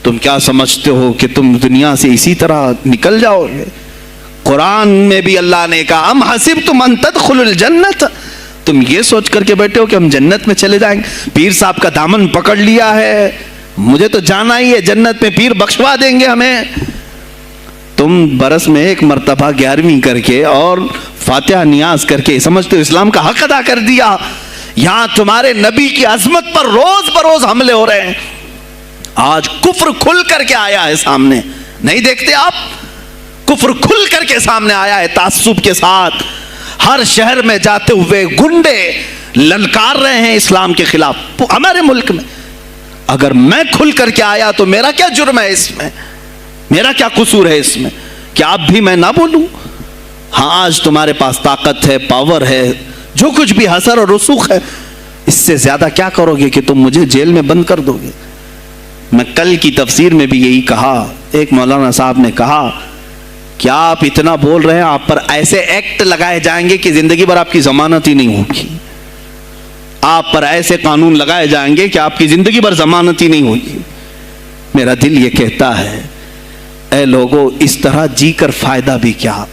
تم کیا سمجھتے ہو کہ تم دنیا سے اسی طرح نکل جاؤ گے؟ قرآن میں بھی اللہ نے کہا, ام حسبتم ان تدخلوا الجنت, تم یہ سوچ کر کے بیٹھے ہو کہ ہم جنت میں چلے جائیں گے؟ پیر صاحب کا دامن پکڑ لیا ہے, مجھے تو جانا ہی ہے جنت میں, پیر بخشوا دیں گے ہمیں. تم برس میں 1 مرتبہ 11ویں کر کے اور فاتحہ نیاز کر کے سمجھتے ہو اسلام کا حق ادا کر دیا. یہاں تمہارے نبی کی عظمت پر روز بروز حملے ہو رہے ہیں. آج کفر کھل کر کے آیا ہے سامنے, نہیں دیکھتے آپ؟ کفر کھل کر کے سامنے آیا ہے تعصب کے ساتھ. ہر شہر میں جاتے ہوئے گنڈے للکار رہے ہیں اسلام کے خلاف ہمارے ملک میں. اگر میں کھل کر کے آیا تو میرا کیا جرم ہے اس میں, میرا کیا قصور ہے اس میں کہ آپ بھی میں نہ بولوں؟ ہاں آج تمہارے پاس طاقت ہے, پاور ہے, جو کچھ بھی حسر اور رسوخ ہے, اس سے زیادہ کیا کرو گے کہ تم مجھے جیل میں بند کر دو گے؟ میں کل کی تفسیر میں بھی یہی کہا, ایک مولانا صاحب نے کہا کیا آپ اتنا بول رہے ہیں, آپ پر ایسے ایکٹ لگائے جائیں گے کہ زندگی بھر آپ کی ضمانت ہی نہیں ہوگی, آپ پر ایسے قانون لگائے جائیں گے کہ آپ کی زندگی بھر ضمانت ہی نہیں ہوگی. میرا دل یہ کہتا ہے اے لوگوں, اس طرح جی کر فائدہ بھی کیا؟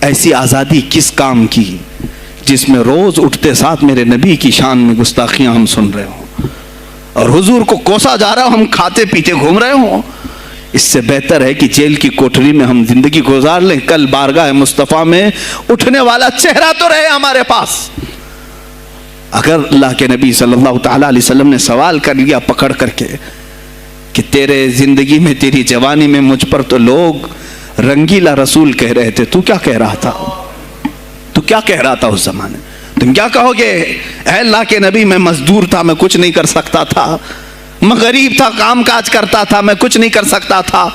ایسی آزادی کس کام کی جس میں روز اٹھتے ساتھ میرے نبی کی شان میں گستاخیاں ہم سن رہے ہوں اور حضور کو کوسا جا رہا ہوں, ہم کھاتے پیتے گھوم رہے ہوں. اس سے بہتر ہے کہ جیل کی کوٹری میں ہم زندگی گزار لیں, کل بارگاہ مصطفیٰ میں اٹھنے والا چہرہ تو رہے ہمارے پاس. اگر اللہ کے نبی صلی اللہ تعالیٰ علیہ وسلم نے سوال کر لیا پکڑ کر کے کہ تیرے زندگی میں, تیری جوانی میں مجھ پر تو لوگ رنگیلا رسول کہہ رہے تھے, تو کیا کہہ رہا تھا؟ تو کیا کہہ رہا تھا اس زمانے؟ تم کیا کہو گے؟ اے اللہ کے نبی میں مزدور تھا, میں کچھ نہیں کر سکتا تھا, میں غریب تھا, کام کاج کرتا تھا, میں کچھ نہیں کر سکتا تھا.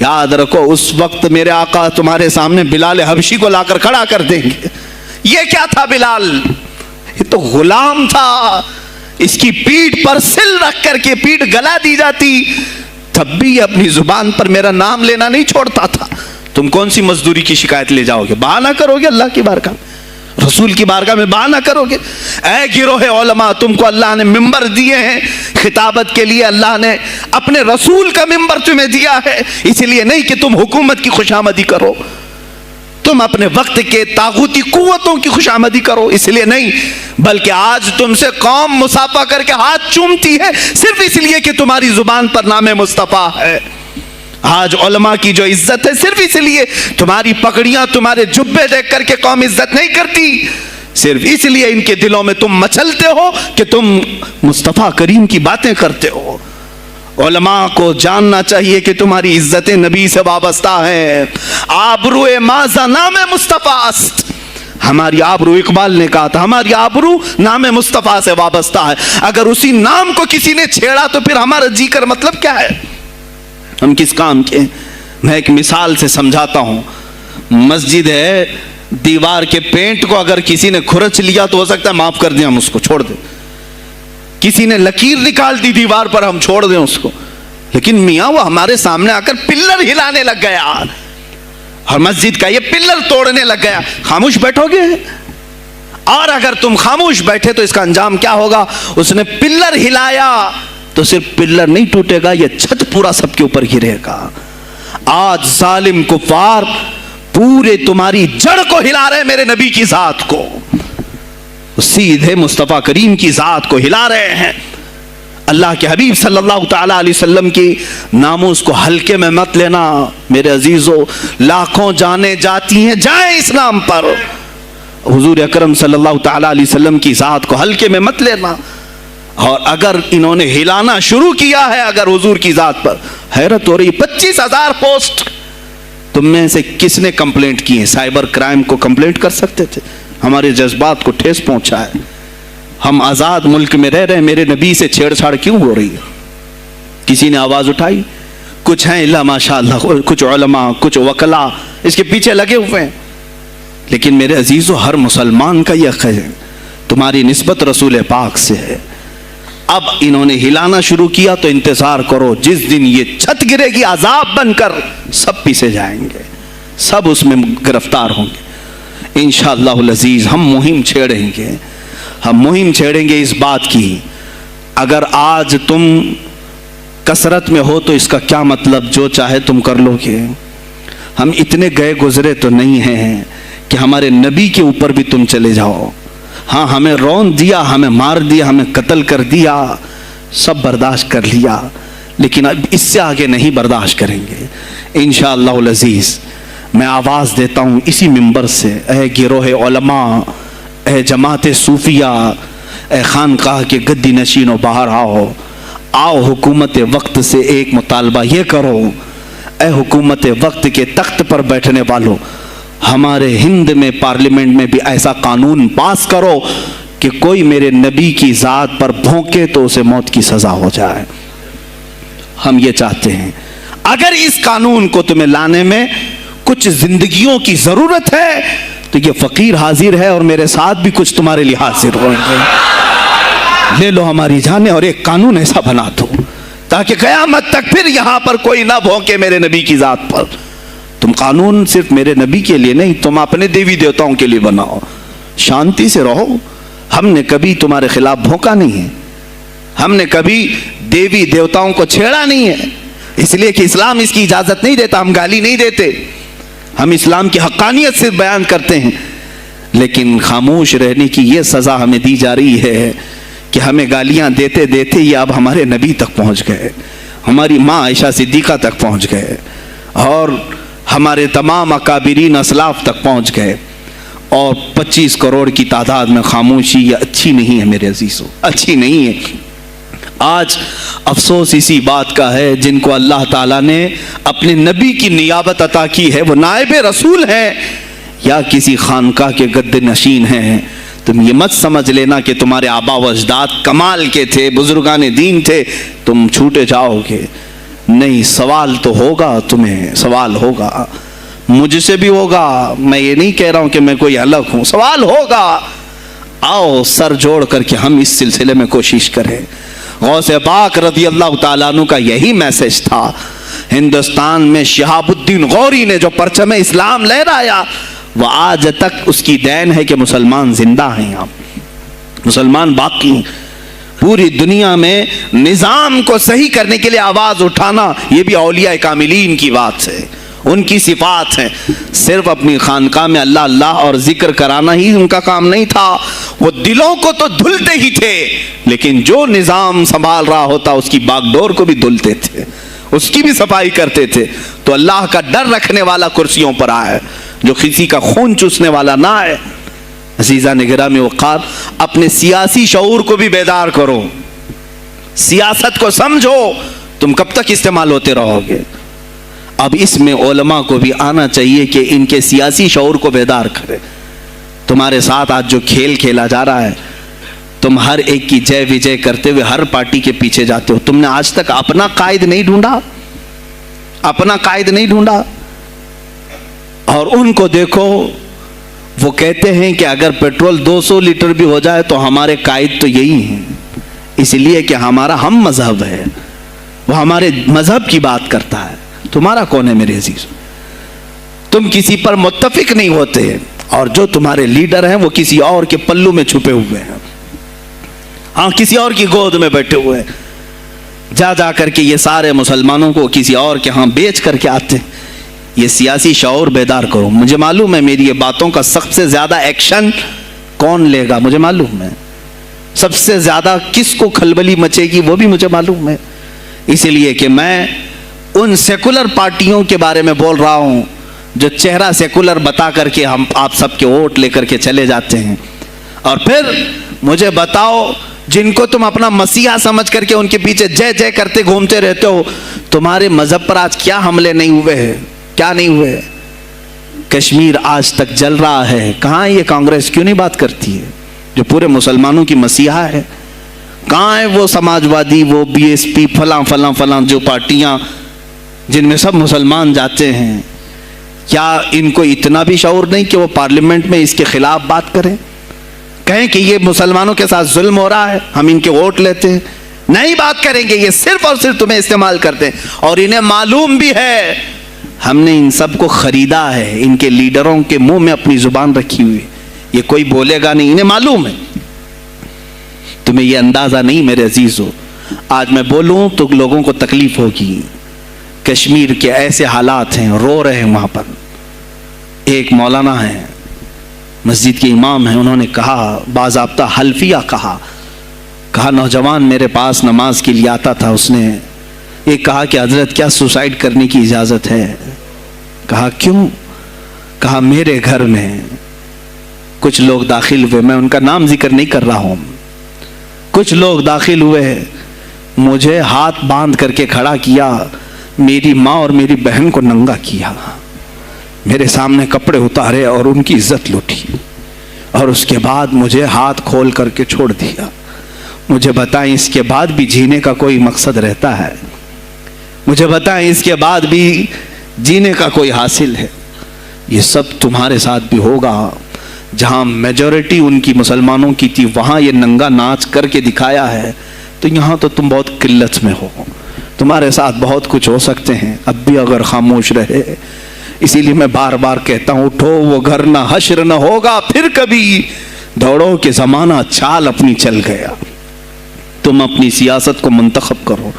یاد رکھو اس وقت میرے آقا تمہارے سامنے بلال حبشی کو لا کر کھڑا کر دیں گے. یہ کیا تھا بلال؟ یہ تو غلام تھا, اس کی پیٹھ پر سل رکھ کر کے پیٹھ گلا دی جاتی تب بھی یہ اپنی زبان پر میرا نام لینا نہیں چھوڑتا تھا. تم کون سی مزدوری کی شکایت لے جاؤ گے؟ بہانہ کرو گے اللہ کی بارگاہ میں، رسول کی بارگاہ میں بہانہ کرو گے؟ اے گروہ علماء، تم کو اللہ نے ممبر دیے ہیں خطابت کے لیے، اللہ نے اپنے رسول کا ممبر تمہیں دیا ہے، اس لیے نہیں کہ تم حکومت کی خوشامدی کرو، تم اپنے وقت کے طاغوتی قوتوں کی خوشامدی کرو، اس لیے نہیں، بلکہ آج تم سے قوم مصافحہ کر کے ہاتھ چومتی ہے صرف اس لیے کہ تمہاری زبان پر نام مصطفیٰ ہے. آج علماء کی جو عزت ہے صرف اس لیے، تمہاری پگڑیاں تمہارے جبے دیکھ کر کے قوم عزت نہیں کرتی، صرف اس لیے ان کے دلوں میں تم مچلتے ہو کہ تم مصطفیٰ کریم کی باتیں کرتے ہو. علماء کو جاننا چاہیے کہ تمہاری عزت نبی سے وابستہ ہے. آبرو ماذا نام مصطفیٰ است، ہماری آبرو، اقبال نے کہا تھا ہماری آبرو نام مصطفیٰ سے وابستہ ہے. اگر اسی نام کو کسی نے چھیڑا تو پھر ہمارا جی کر مطلب کیا ہے؟ ہم کس کام کے؟ میں ایک مثال سے سمجھاتا ہوں. مسجد ہے، دیوار کے پینٹ کو اگر کسی نے کھرچ لیا تو ہو سکتا ہے معاف کر دیں، ہم اس کو چھوڑ دیں. کسی نے لکیر نکال دی دیوار پر، ہم چھوڑ دیں اس کو. لیکن میاں وہ ہمارے سامنے آ کر پلر ہلانے لگ گیا اور مسجد کا یہ پلر توڑنے لگ گیا، خاموش بیٹھو گے؟ اور اگر تم خاموش بیٹھے تو اس کا انجام کیا ہوگا؟ اس نے پلر ہلایا تو صرف پلر نہیں ٹوٹے گا، یہ چھت پورا سب کے اوپر گرے گا. آج ظالم کفار پورے تمہاری جڑ کو ہلا رہے، میرے نبی کی ذات کو، سیدھے مصطفیٰ کریم کی ذات کو ہلا رہے ہیں. اللہ کے حبیب صلی اللہ تعالی علیہ وسلم کی ناموس کو ہلکے میں مت لینا میرے عزیزو. لاکھوں جانیں جاتی ہیں، جائیں اسلام پر. حضور اکرم صلی اللہ تعالی علیہ وسلم کی ذات کو ہلکے میں مت لینا. اور اگر انہوں نے ہلانا شروع کیا ہے اگر حضور کی ذات پر، حیرت ہو رہی، 25,000 پوسٹ تم میں سے کس نے کمپلینٹ کی ہیں؟ سائبر کرائم کو کمپلینٹ کر سکتے تھے. ہمارے جذبات کو ٹھیس پہنچا ہے. ہم آزاد ملک میں رہ رہے ہیں، میرے نبی سے چھیڑ چھاڑ کیوں ہو رہی ہے؟ کسی نے آواز اٹھائی؟ کچھ ہیں اللہ ماشاءاللہ، کچھ علماء، کچھ وکلا اس کے پیچھے لگے ہوئے ہیں. لیکن میرے عزیزو، ہر مسلمان کا یہ حق ہے، تمہاری نسبت رسول پاک سے ہے. اب انہوں نے ہلانا شروع کیا تو انتظار کرو، جس دن یہ چھت گرے گی عذاب بن کر سب پیچھے جائیں گے، سب اس میں گرفتار ہوں گے. انشاءاللہ العزیز ہم مہم چھیڑیں گے، ہم مہم چھیڑیں گے اس بات کی. اگر آج تم کثرت میں ہو تو اس کا کیا مطلب جو چاہے تم کر لو گے؟ ہم اتنے گئے گزرے تو نہیں ہیں کہ ہمارے نبی کے اوپر بھی تم چلے جاؤ. ہاں ہمیں رون دیا، ہمیں مار دیا، ہمیں قتل کر دیا، سب برداشت کر لیا، لیکن اب اس سے آگے نہیں برداشت کریں گے انشاءاللہ العزیز. میں آواز دیتا ہوں اسی منبر سے، اے گروہ علماء، اے جماعت صوفیہ، اے خانقاہ کے گدی نشینوں، باہر آؤ. آؤ حکومت وقت سے ایک مطالبہ یہ کرو، اے حکومت وقت کے تخت پر بیٹھنے والوں، ہمارے ہند میں پارلیمنٹ میں بھی ایسا قانون پاس کرو کہ کوئی میرے نبی کی ذات پر بھونکے تو اسے موت کی سزا ہو جائے. ہم یہ چاہتے ہیں. اگر اس قانون کو تمہیں لانے میں کچھ زندگیوں کی ضرورت ہے تو یہ فقیر حاضر ہے اور میرے ساتھ بھی کچھ تمہارے لیے حاضر ہوئیں گے. لے لو ہماری جانیں اور ایک قانون ایسا بنا دو تاکہ قیامت تک پھر یہاں پر کوئی نہ بھونکے میرے نبی کی ذات پر. تم قانون صرف میرے نبی کے لیے نہیں، تم اپنے دیوی دیوتاؤں کے لیے بناؤ. شانتی سے رہو. ہم نے کبھی تمہارے خلاف بھونکا نہیں ہے، ہم نے کبھی دیوی دیوتاؤں کو چھیڑا نہیں ہے، اس لیے کہ اسلام اس کی اجازت نہیں دیتا. ہم گالی نہیں دیتے، ہم اسلام کی حقانیت سے بیان کرتے ہیں. لیکن خاموش رہنے کی یہ سزا ہمیں دی جا رہی ہے کہ ہمیں گالیاں دیتے دیتے یہ اب ہمارے نبی تک پہنچ گئے، ہماری ماں عائشہ صدیقہ تک پہنچ گئے اور ہمارے تمام اکابرین اسلاف تک پہنچ گئے. اور 25 کروڑ کی تعداد میں خاموشی یہ اچھی نہیں ہے میرے عزیزو، اچھی نہیں ہے. آج افسوس اسی بات کا ہے جن کو اللہ تعالیٰ نے اپنے نبی کی نیابت عطا کی ہے، وہ نائب رسول ہیں یا کسی خانقاہ کے گد نشین ہیں. تم یہ مت سمجھ لینا کہ تمہارے آبا و اجداد کمال کے تھے، بزرگان دین تھے، تم چھوٹے جاؤ گے. نہیں، سوال تو ہوگا، تمہیں سوال ہوگا، مجھ سے بھی ہوگا. میں یہ نہیں کہہ رہا ہوں کہ میں کوئی الگ ہوں، سوال ہوگا. آؤ سر جوڑ کر کے ہم اس سلسلے میں کوشش کریں. غوث پاک رضی اللہ تعالیٰ عنہ کا یہی میسج تھا. ہندوستان میں شہاب الدین غوری نے جو پرچم اسلام لہرایا وہ آج تک اس کی دین ہے کہ مسلمان زندہ ہیں. یہاں مسلمان باقی ہیں. پوری دنیا میں نظام کو صحیح کرنے کے لیے آواز اٹھانا یہ بھی اولیاء کاملین کی بات ہے, ان کی صفات ہیں. صرف اپنی خانقاہ میں اللہ اللہ اور ذکر کرانا ہی ان کا کام نہیں تھا, وہ دلوں کو تو دھلتے ہی تھے, لیکن جو نظام سنبھال رہا ہوتا اس کی باغ ڈور کو بھی دھلتے تھے, اس کی بھی صفائی کرتے تھے. تو اللہ کا ڈر رکھنے والا کرسیوں پر آئے, جو کسی کا خون چوسنے والا نہ آئے. عزیزان گرامی وقار, اپنے سیاسی شعور کو بھی بیدار کرو, سیاست کو سمجھو, تم کب تک استعمال ہوتے رہو گے. اب اس میں علماء کو بھی آنا چاہیے کہ ان کے سیاسی شعور کو بیدار کرے. تمہارے ساتھ آج جو کھیل کھیلا جا رہا ہے, تم ہر ایک کی جے وجے کرتے ہوئے ہر پارٹی کے پیچھے جاتے ہو. تم نے آج تک اپنا قائد نہیں ڈھونڈا, اپنا قائد نہیں ڈھونڈا. اور ان کو دیکھو, وہ کہتے ہیں کہ اگر پیٹرول 200 لیٹر بھی ہو جائے تو ہمارے قائد تو یہی ہیں, اس لیے کہ ہمارا ہم مذہب ہے, وہ ہمارے مذہب کی بات کرتا ہے. تمہارا کون ہے میرے عزیز؟ تم کسی پر متفق نہیں ہوتے, اور جو تمہارے لیڈر ہیں وہ کسی اور کے پلو میں چھپے ہوئے ہیں, ہاں کسی اور کی گود میں بیٹھے ہوئے ہیں. جا جا کر کے یہ سارے مسلمانوں کو کسی اور کے ہاں بیچ کر کے آتے ہیں. یہ سیاسی شعور بیدار کرو. مجھے معلوم ہے میری یہ باتوں کا سب سے زیادہ ایکشن کون لے گا, مجھے معلوم ہے. سب سے زیادہ کس کو کھلبلی مچے گی وہ بھی مجھے معلوم ہے. اسی لیے کہ میں ان سیکولر پارٹیوں کے بارے میں بول رہا ہوں جو چہرہ سیکولر بتا کر کے ہم آپ سب کے ووٹ لے کر کے چلے جاتے ہیں, اور پھر مجھے بتاؤ جن کو تم اپنا مسیحا سمجھ کر کے ان کے پیچھے جے جے کرتے گھومتے رہتے ہو, تمہارے مذہب پر آج کیا حملے نہیں ہوئے ہیں, کیا نہیں ہوئے. کشمیر آج تک جل رہا ہے, کہاں یہ کانگریس کیوں نہیں بات کرتی ہے جو پورے مسلمانوں کی مسیحا ہے؟ کہاں ہے وہ سماجوادی, وہ بی ایس پی, فلاں فلاں فلاں جو پارٹیاں جن میں سب مسلمان جاتے ہیں؟ کیا ان کو اتنا بھی شعور نہیں کہ وہ پارلیمنٹ میں اس کے خلاف بات کریں, کہیں کہ یہ مسلمانوں کے ساتھ ظلم ہو رہا ہے, ہم ان کے ووٹ لیتے ہیں؟ نہیں بات کریں گے, یہ صرف اور صرف تمہیں استعمال کرتے ہیں. اور انہیں معلوم بھی ہے ہم نے ان سب کو خریدا ہے, ان کے لیڈروں کے منہ میں اپنی زبان رکھی ہوئی, یہ کوئی بولے گا نہیں, انہیں معلوم ہے. تمہیں یہ اندازہ نہیں میرے عزیزو, آج میں بولوں تو لوگوں کو تکلیف ہوگی. کشمیر کے ایسے حالات ہیں, رو رہے ہیں وہاں پر. ایک مولانا ہیں, مسجد کے امام ہیں, انہوں نے کہا, باضابطہ حلفیہ کہا نوجوان میرے پاس نماز کے لیے آتا تھا, اس نے یہ کہا کہ حضرت کیا سوسائڈ کرنے کی اجازت ہے؟ کہا کیوں؟ کہا میرے گھر میں کچھ لوگ داخل ہوئے, میں ان کا نام ذکر نہیں کر رہا ہوں, کچھ لوگ داخل ہوئے, مجھے ہاتھ باندھ کر کے کھڑا کیا, میری ماں اور میری بہن کو ننگا کیا, میرے سامنے کپڑے اتارے اور ان کی عزت لوٹی, اور اس کے بعد مجھے ہاتھ کھول کر کے چھوڑ دیا. مجھے بتائیں اس کے بعد بھی جینے کا کوئی مقصد رہتا ہے؟ مجھے بتائیں اس کے بعد بھی جینے کا کوئی حاصل ہے؟ یہ سب تمہارے ساتھ بھی ہوگا. جہاں میجورٹی ان کی مسلمانوں کی تھی وہاں یہ ننگا ناچ کر کے دکھایا ہے, تو یہاں تو تم بہت قلت میں ہو, تمہارے ساتھ بہت کچھ ہو سکتے ہیں, اب بھی اگر خاموش رہے. اسی لیے میں بار بار کہتا ہوں, اٹھو وہ گھر نہ حشر نہ ہوگا پھر کبھی, دوڑو کہ زمانہ چال اپنی چل گیا. تم اپنی سیاست کو منتخب کرو,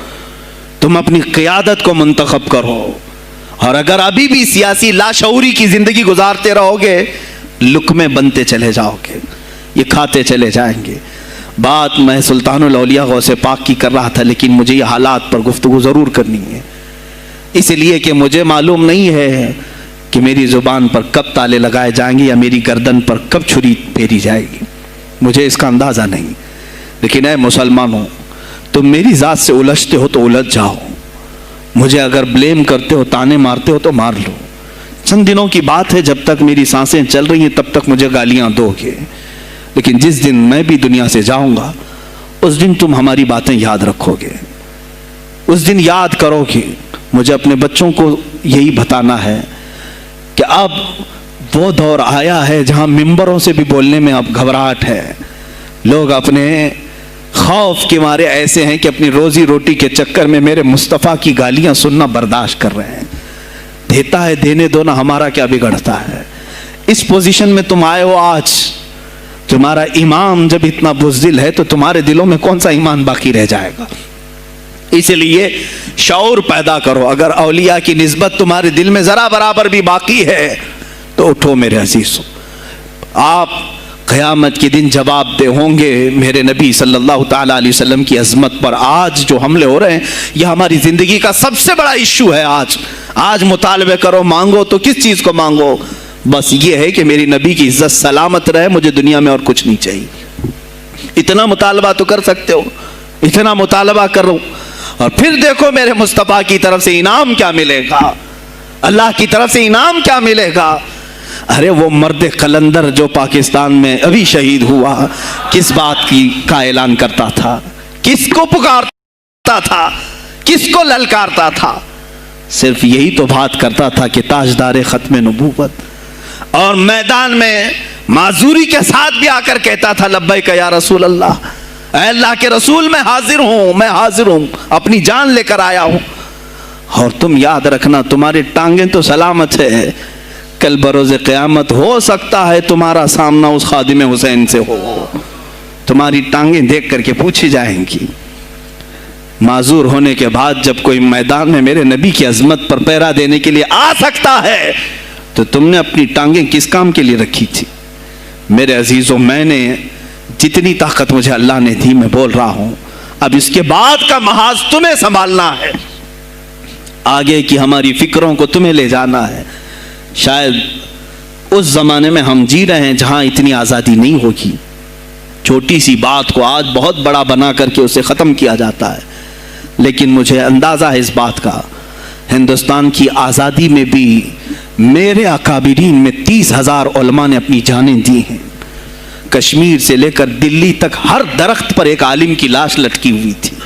تم اپنی قیادت کو منتخب کرو, اور اگر ابھی بھی سیاسی لاشعوری کی زندگی گزارتے رہو گے, لقمے بنتے چلے جاؤ گے, یہ کھاتے چلے جائیں گے. بات میں سلطان الاولیاء غوث پاک کی کر رہا تھا, لیکن مجھے یہ حالات پر گفتگو ضرور کرنی ہے, اس لیے کہ مجھے معلوم نہیں ہے کہ میری زبان پر کب تالے لگائے جائیں گے یا میری گردن پر کب چھری پھیری جائے گی, مجھے اس کا اندازہ نہیں. لیکن اے مسلمانوں, تم میری ذات سے الجھتے ہو تو الجھ جاؤ, مجھے اگر بلیم کرتے ہو, تانے مارتے ہو تو مار لو. چند دنوں کی بات ہے, جب تک میری سانسیں چل رہی ہیں تب تک مجھے گالیاں دو گے, لیکن جس دن میں بھی دنیا سے جاؤں گا اس دن تم ہماری باتیں یاد رکھو گے, اس دن یاد کرو گے. مجھے اپنے بچوں کو یہی بتانا ہے کہ اب وہ دور آیا ہے جہاں ممبروں سے بھی بولنے میں اب گھبراہٹ ہے. لوگ اپنے خوف کے مارے ایسے ہیں کہ اپنی روزی روٹی کے چکر میں میرے مصطفیٰ کی گالیاں سننا برداشت کر رہے ہیں. دیتا ہے دینے دو نا, ہمارا کیا بگڑتا ہے. اس پوزیشن میں تم آئے ہو آج. تمہارا امام جب اتنا بزدل ہے تو تمہارے دلوں میں کون سا ایمان باقی رہ جائے گا. اس لیے شعور پیدا کرو. اگر اولیاء کی نسبت تمہارے دل میں ذرا برابر بھی باقی ہے تو اٹھو میرے عزیزو. آپ قیامت کے دن جواب دہ ہوں گے میرے نبی صلی اللہ تعالیٰ علیہ وسلم کی عظمت پر. آج جو حملے ہو رہے ہیں یہ ہماری زندگی کا سب سے بڑا ایشو ہے. آج مطالبے کرو, مانگو تو کس چیز کو مانگو؟ بس یہ ہے کہ میری نبی کی عزت سلامت رہے, مجھے دنیا میں اور کچھ نہیں چاہیے. اتنا مطالبہ تو کر سکتے ہو, اتنا مطالبہ کرو اور پھر دیکھو میرے مصطفیٰ کی طرف سے انعام کیا ملے گا, اللہ کی طرف سے انعام کیا ملے گا. ارے وہ مرد قلندر جو پاکستان میں ابھی شہید ہوا, کس بات کا اعلان کرتا تھا, کس کو پکارتا تھا, کس کو للکارتا تھا؟ صرف یہی تو بات کرتا تھا کہ تاجدار ختم نبوت. اور میدان میں معذوری کے ساتھ بھی آ کر کہتا تھا لبیک یا رسول اللہ, اے اللہ کے رسول میں حاضر ہوں, اپنی جان لے کر آیا ہوں. اور تم یاد رکھنا تمہاری ٹانگیں تو سلامت ہے, کل بروز قیامت ہو سکتا ہے تمہارا سامنا اس خادم حسین سے ہو, تمہاری ٹانگیں دیکھ کر کے پوچھی جائیں گی. معذور ہونے کے بعد جب کوئی میدان میں میرے نبی کی عظمت پر پہرا دینے کے لیے آ سکتا ہے تو تم نے اپنی ٹانگیں کس کام کے لیے رکھی تھی؟ میرے عزیزوں, میں نے جتنی طاقت مجھے اللہ نے دی میں بول رہا ہوں. اب اس کے بعد کا محاذ تمہیں سنبھالنا ہے, آگے کی ہماری فکروں کو تمہیں لے جانا ہے. شاید اس زمانے میں ہم جی رہے ہیں جہاں اتنی آزادی نہیں ہوگی. چھوٹی سی بات کو آج بہت بڑا بنا کر کے اسے ختم کیا جاتا ہے, لیکن مجھے اندازہ ہے اس بات کا, ہندوستان کی آزادی میں بھی میرے اکابرین میں 30,000 علماء نے اپنی جانیں دی ہیں. کشمیر سے لے کر دلی تک ہر درخت پر ایک عالم کی لاش لٹکی ہوئی تھی.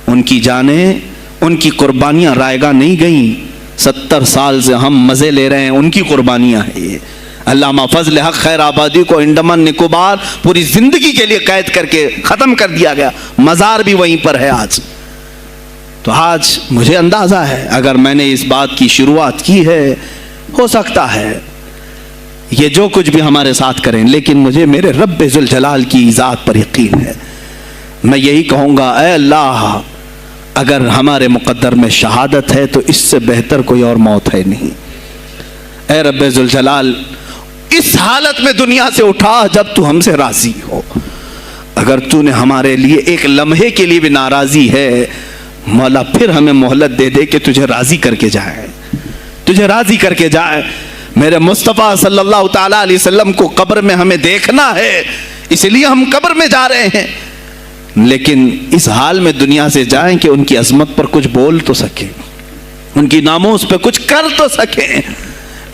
ان کی جانیں, ان کی قربانیاں رائیگاں نہیں گئیں. 70 سال سے ہم مزے لے رہے ہیں, ان کی قربانیاں ہیں یہ. علامہ فضل حق خیر آبادی کو انڈمان نکوبار پوری زندگی کے لیے قید کر کے ختم کر دیا گیا, مزار بھی وہیں پر ہے آج. تو آج مجھے اندازہ ہے اگر میں نے اس بات کی شروعات کی ہے, ہو سکتا ہے یہ جو کچھ بھی ہمارے ساتھ کریں, لیکن مجھے میرے رب ذوالجلال کی ذات پر یقین ہے. میں یہی کہوں گا, اے اللہ اگر ہمارے مقدر میں شہادت ہے تو اس سے بہتر کوئی اور موت ہے نہیں. اے رب ذوالجلال اس حالت میں دنیا سے اٹھا جب تو ہم سے راضی ہو. اگر تو نے ہمارے لیے ایک لمحے کے لیے بھی ناراضی ہے مولا, پھر ہمیں مہلت دے دے کہ تجھے راضی کر کے جائے, تجھے راضی کر کے جائے. میرے مصطفیٰ صلی اللہ تعالیٰ علیہ وسلم کو قبر میں ہمیں دیکھنا ہے, اس لیے ہم قبر میں جا رہے ہیں, لیکن اس حال میں دنیا سے جائیں کہ ان کی عظمت پر کچھ بول تو سکیں, ان کی ناموس پہ کچھ کر تو سکیں.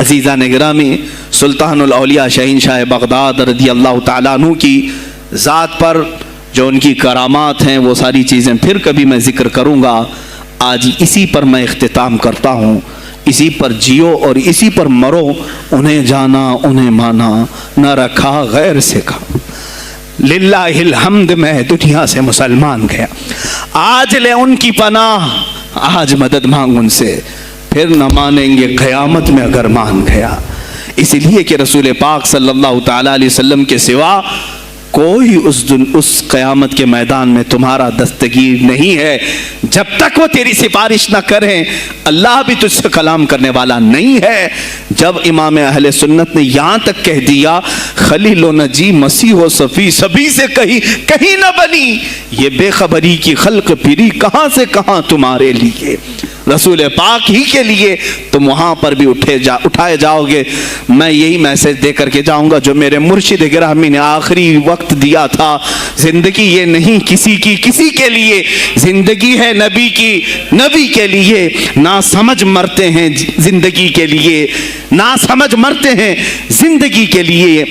عزیزان گرامی, سلطان الاولیاء شہنشاہ بغداد رضی اللہ تعالیٰ عنہ کی ذات پر جو ان کی کرامات ہیں وہ ساری چیزیں پھر کبھی میں ذکر کروں گا. آج اسی پر میں اختتام کرتا ہوں. اسی پر جیو اور اسی پر مرو. انہیں جانا انہیں مانا, نہ رکھا غیر سے کھا. للہ الحمد میں دنیا سے مسلمان گیا. آج لے ان کی پناہ, آج مدد مانگ ان سے, پھر نہ مانیں گے قیامت میں اگر مان گیا. اس لیے کہ رسول پاک صلی اللہ تعالیٰ علیہ وسلم کے سوا کوئی اس قیامت کے میدان میں تمہارا دستگیر نہیں ہے. جب تک وہ تیری سفارش نہ کریں اللہ بھی تجھ سے کلام کرنے والا نہیں ہے. جب امام اہل سنت نے یہاں تک کہہ دیا خلیل و نجی مسیح و صفی سبھی سے کہیں نہ بنی, یہ بے خبری کی خلق پھری کہاں سے کہاں تمہارے لیے, رسول پاک ہی کے لیے, تم وہاں پر بھی اٹھائے جاؤ گے. میں یہی میسج دے کر کے جاؤں گا جو میرے مرشد گرامی نے آخری وقت دیا تھا. زندگی یہ نہیں کسی کی کسی کے لیے, زندگی ہے نبی کی نبی کے لیے. نہ سمجھ مرتے ہیں زندگی کے لیے, نہ سمجھ مرتے ہیں زندگی کے لیے.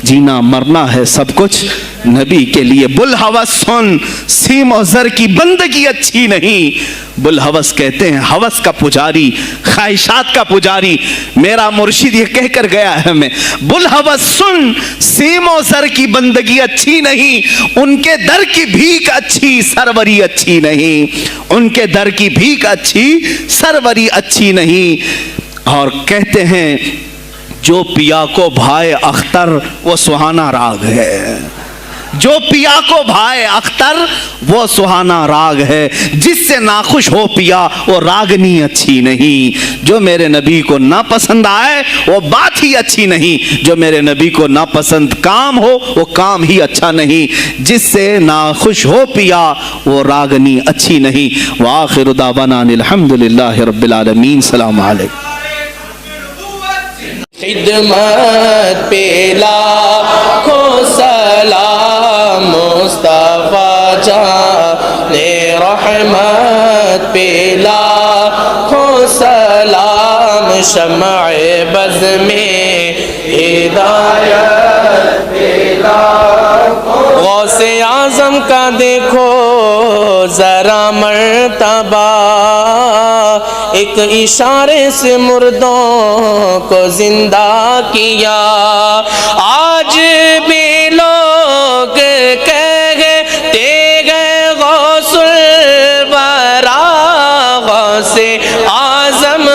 جینا مرنا ہے سب کچھ نبی کے لیے بلحوث سن، سیم و زر کی بندگی اچھی نہیں۔ بلحوث کہتے ہیں ہوس کا پجاری، خواہشات کا پجاری۔ میرا مرشد یہ کہہ کر گیا ہے ہمیں، بلحوث سن، سیم و زر کی بندگی اچھی نہیں، ان کے در کی بھیک اچھی، سروری اچھی نہیں، ان کے در کی بھیک اچھی، سروری اچھی نہیں۔ اور کہتے ہیں جو پیا کو بھائے اختر وہ سہانا راگ ہے، جو پیا کو بھائے اختر وہ سہانا راگ ہے، جس سے ناخوش ہو پیا وہ راگنی اچھی نہیں۔ جو میرے نبی کو ناپسند آئے وہ بات ہی اچھی نہیں، جو میرے نبی کو ناپسند کام ہو وہ کام ہی اچھا نہیں، جس سے ناخوش ہو پیا وہ راگنی اچھی نہیں۔ وآخر دعوانا الحمدللہ رب العالمین۔ السلام علیکم۔ خدمت پہ لاکھوں سلام، مصطفیٰ جان رحمت پہ لاکھوں سلام، شمع بز میں ہدایت پہ لاکھوں۔ غوث اعظم کا دیکھو ذرا مرتبہ، ایک اشارے سے مردوں کو زندہ کیا۔ آج بھی لوگ کہتے گئے غوث الورا، غوث اعظم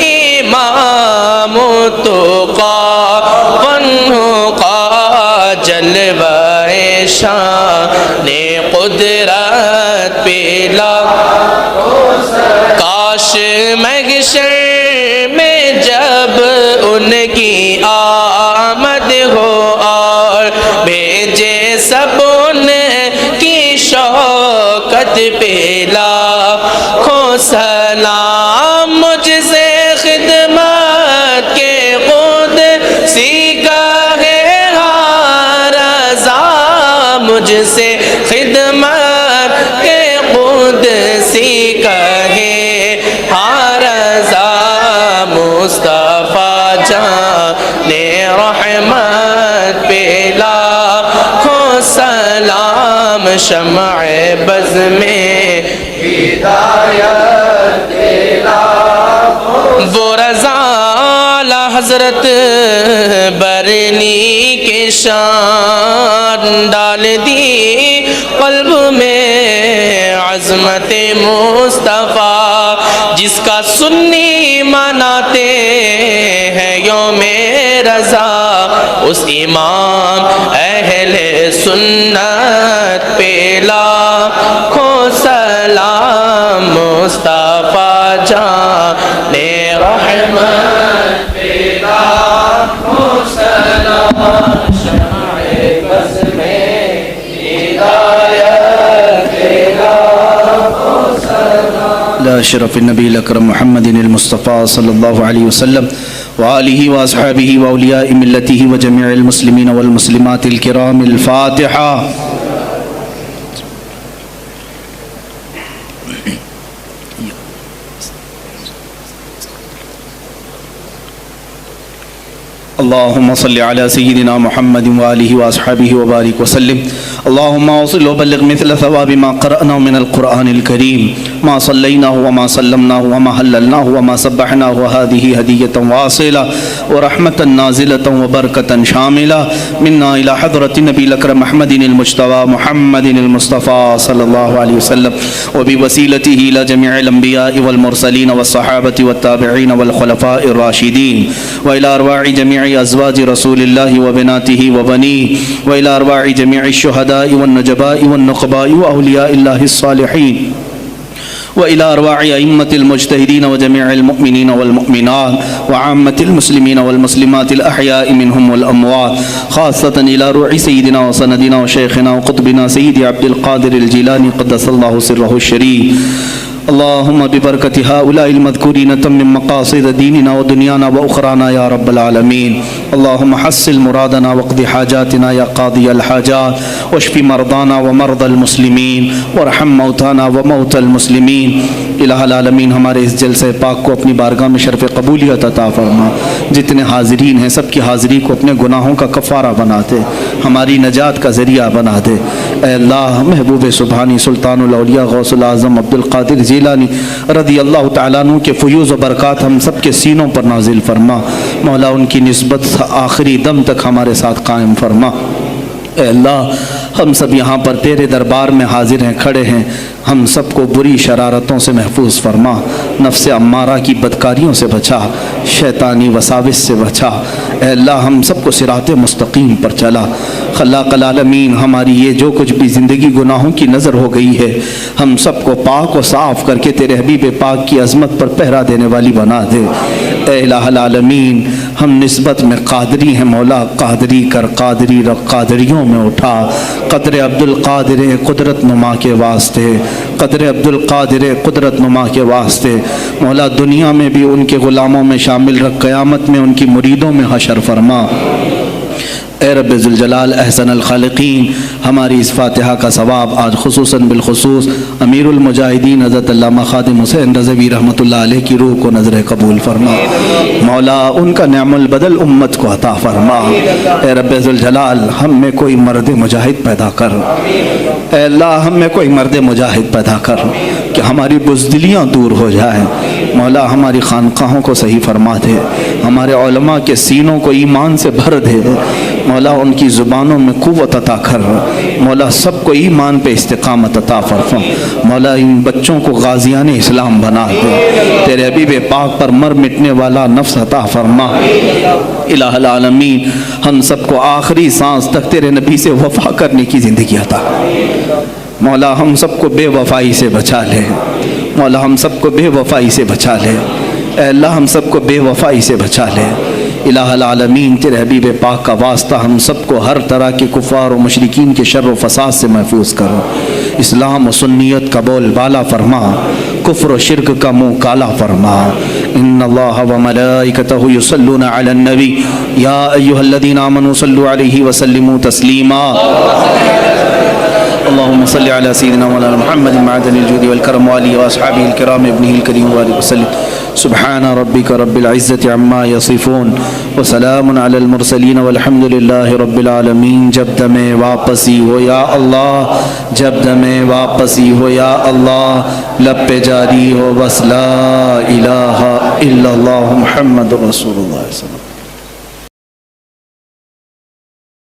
امام التقیٰ والنقیٰ، جلوہ شان قدرت پہ کاش محشر میں جب ان کی آمد ہو اور بھیجے سب ان کی شوکت پہ لاکھوں سلام، مجھ سے خدمت کے خود سیکھا ہے ہر رضا، مجھ سے خدمت کے خود سیکھا ہے ہر رضا، مصطفیٰ جان رحمت پہ لاکھوں سلام، شمع بز میں ہدایت پہ لاکھوں۔ وہ رضا حضرت برنی کے شان ڈال دی قلب میں عظمت مصطفیٰ، جس کا سنی مناتے ہیں یوم رضا، اس امام اہل سنت پہ لاکھوں سلام، مصطفیٰ جان رحمت پہ لاکھوں سلام، شمع بز میں ہدایت پہ لاکھوں سلام۔ لا شرف النبی الاکرم محمد المصطفیٰ صلی اللہ علیہ وسلم وآلہ واصحابہ واولیاء ملتہ وجميع المسلمین والمسلمات الکرام۔ الفاتحہ۔ اللهم صل على سيدنا محمد وآله وأصحابه وبارك وسلم. اللهم وصل وبلغ مثل ثواب ما قرأناه من القرآن الكريم، ما صليناه وما سلمناه وما هللناه وما سبحناه، وهذه هدية واصلة ورحمة نازلة وبركة شاملة منا إلى حضرة النبي الأكرم محمد المجتبى محمد المصطفى صلى الله عليه وسلم، وبوسيلته إلى جميع الأنبياء والمرسلين والصحابة والتابعين والخلفاء الراشدين، وإلى أرواح جميع أزواج رسول الله وبناته وبنيه، وإلى أرواح جميع الشهداء والنجباء والنقباء وأولياء الله الصالحين، وإلى أرواح أئمة المجتهدين وجميع المؤمنين والمؤمنات وعامة المسلمين والمسلمات الأحياء منهم والأموات، خاصة إلى روح سيدنا وسندنا وشيخنا وقطبنا سيدي عبد القادر الجيلاني قدس الله سره الشريف، اللهم ببركة هؤلاء المذكورين تمم مقاصد ديننا ودنيانا وأخرانا يا رب العالمين. اللهم حصل مرادنا واقض حاجاتنا يا قاضي الحاجات، واشف مرضانا ومرضى المسلمين، وارحم موتانا وموتى المسلمين. الہ العالمین ہمارے اس جلسہ پاک کو اپنی بارگاہ میں شرف قبولیت عطا فرما. جتنے حاضرین ہیں سب کی حاضری کو اپنے گناہوں کا کفارہ بنا دے، ہماری نجات کا ذریعہ بنا دے. اے اللہ محبوب سبحانی سلطان الاولیاء غوث العظم عبد القادر جیلانی رضی اللہ تعالیٰ عنہ کے فیوز و برکات ہم سب کے سینوں پر نازل فرما. مولا ان کی نسبت آخری دم تک ہمارے ساتھ قائم فرما. اے اللہ ہم سب یہاں پر تیرے دربار میں حاضر ہیں، کھڑے ہیں، ہم سب کو بری شرارتوں سے محفوظ فرما. نفس امارہ کی بدکاریوں سے بچا، شیطانی وساوس سے بچا. اے اللہ ہم سب کو صراط مستقیم پر چلا. خلاق العالمین ہماری یہ جو کچھ بھی زندگی گناہوں کی نظر ہو گئی ہے، ہم سب کو پاک و صاف کر کے تیرے حبیب پاک کی عظمت پر پہرا دینے والی بنا دے. اے الہ العالمین ہم نسبت میں قادری ہیں، مولا قادری کر، قادری رکھ، قادریوں میں اٹھا. قدر عبد القادر قدرت نما کے واسطے، قدر عبد القادر قدرت نما کے واسطے مولا دنیا میں بھی ان کے غلاموں میں شامل رکھ، قیامت میں ان کی مریدوں میں حشر فرما. اے رب ذوالجلال احسن الخالقین ہماری اس فاتحہ کا ثواب آج خصوصاً بالخصوص امیر المجاہدین حضرت علامہ خادم حسین رضوی رحمۃ اللہ علیہ کی روح کو نظر قبول فرما. مولا ان کا نعم البدل امت کو عطا فرما. اے رب ذوالجلال ہم میں کوئی مرد مجاہد پیدا کر. اے اللہ ہم میں کوئی مرد مجاہد پیدا کر کہ ہماری بزدلیاں دور ہو جائیں. مولا ہماری خانقاہوں کو صحیح فرما دے، ہمارے علماء کے سینوں کو ایمان سے بھر دے. مولا ان کی زبانوں میں قوت عطا کر. مولا سب کو ایمان پہ استقامت عطا فرما. مولا ان بچوں کو غازیان اسلام بنا دے. تیرے حبیب پاک پر مر مٹنے والا نفس عطا فرما. الہ العالمین ہم سب کو آخری سانس تک تیرے نبی سے وفا کرنے کی زندگی عطا. مولا ہم سب کو بے وفائی سے بچا لے. مولا ہم سب کو بے وفائی سے بچا لے. اے اللہ ہم سب کو بے وفائی سے بچا لے. الہ العالمین تیرے حبیب پاک کا واسطہ ہم سب کو ہر طرح کے کفار و مشرکین کے شر و فساد سے محفوظ کرو. اسلام و سنیت کا بول بالا فرما، کفر و شرک کا منہ کالا فرما. ان اللہ و ملائکتہ یصلون علی النبی یا ایھا الذین آمنوا صلوا علیہ وسلموا تسلیما. اللهم صل على سيدنا مولانا محمد معدن الجود والكرم وآله وأصحابه الكرام ابنه الكريم وآله وسلم. سبحان ربك رب العزة عما يصفون وسلام على المرسلين والحمد لله رب العالمين. جب دمیں واپسی ہو یا اللہ، جب دمیں واپسی ہو یا اللہ، لب پہ جاری ہو بس لا الہ الا اللہ محمد رسول اللہ صلی اللہ علیہ وسلم.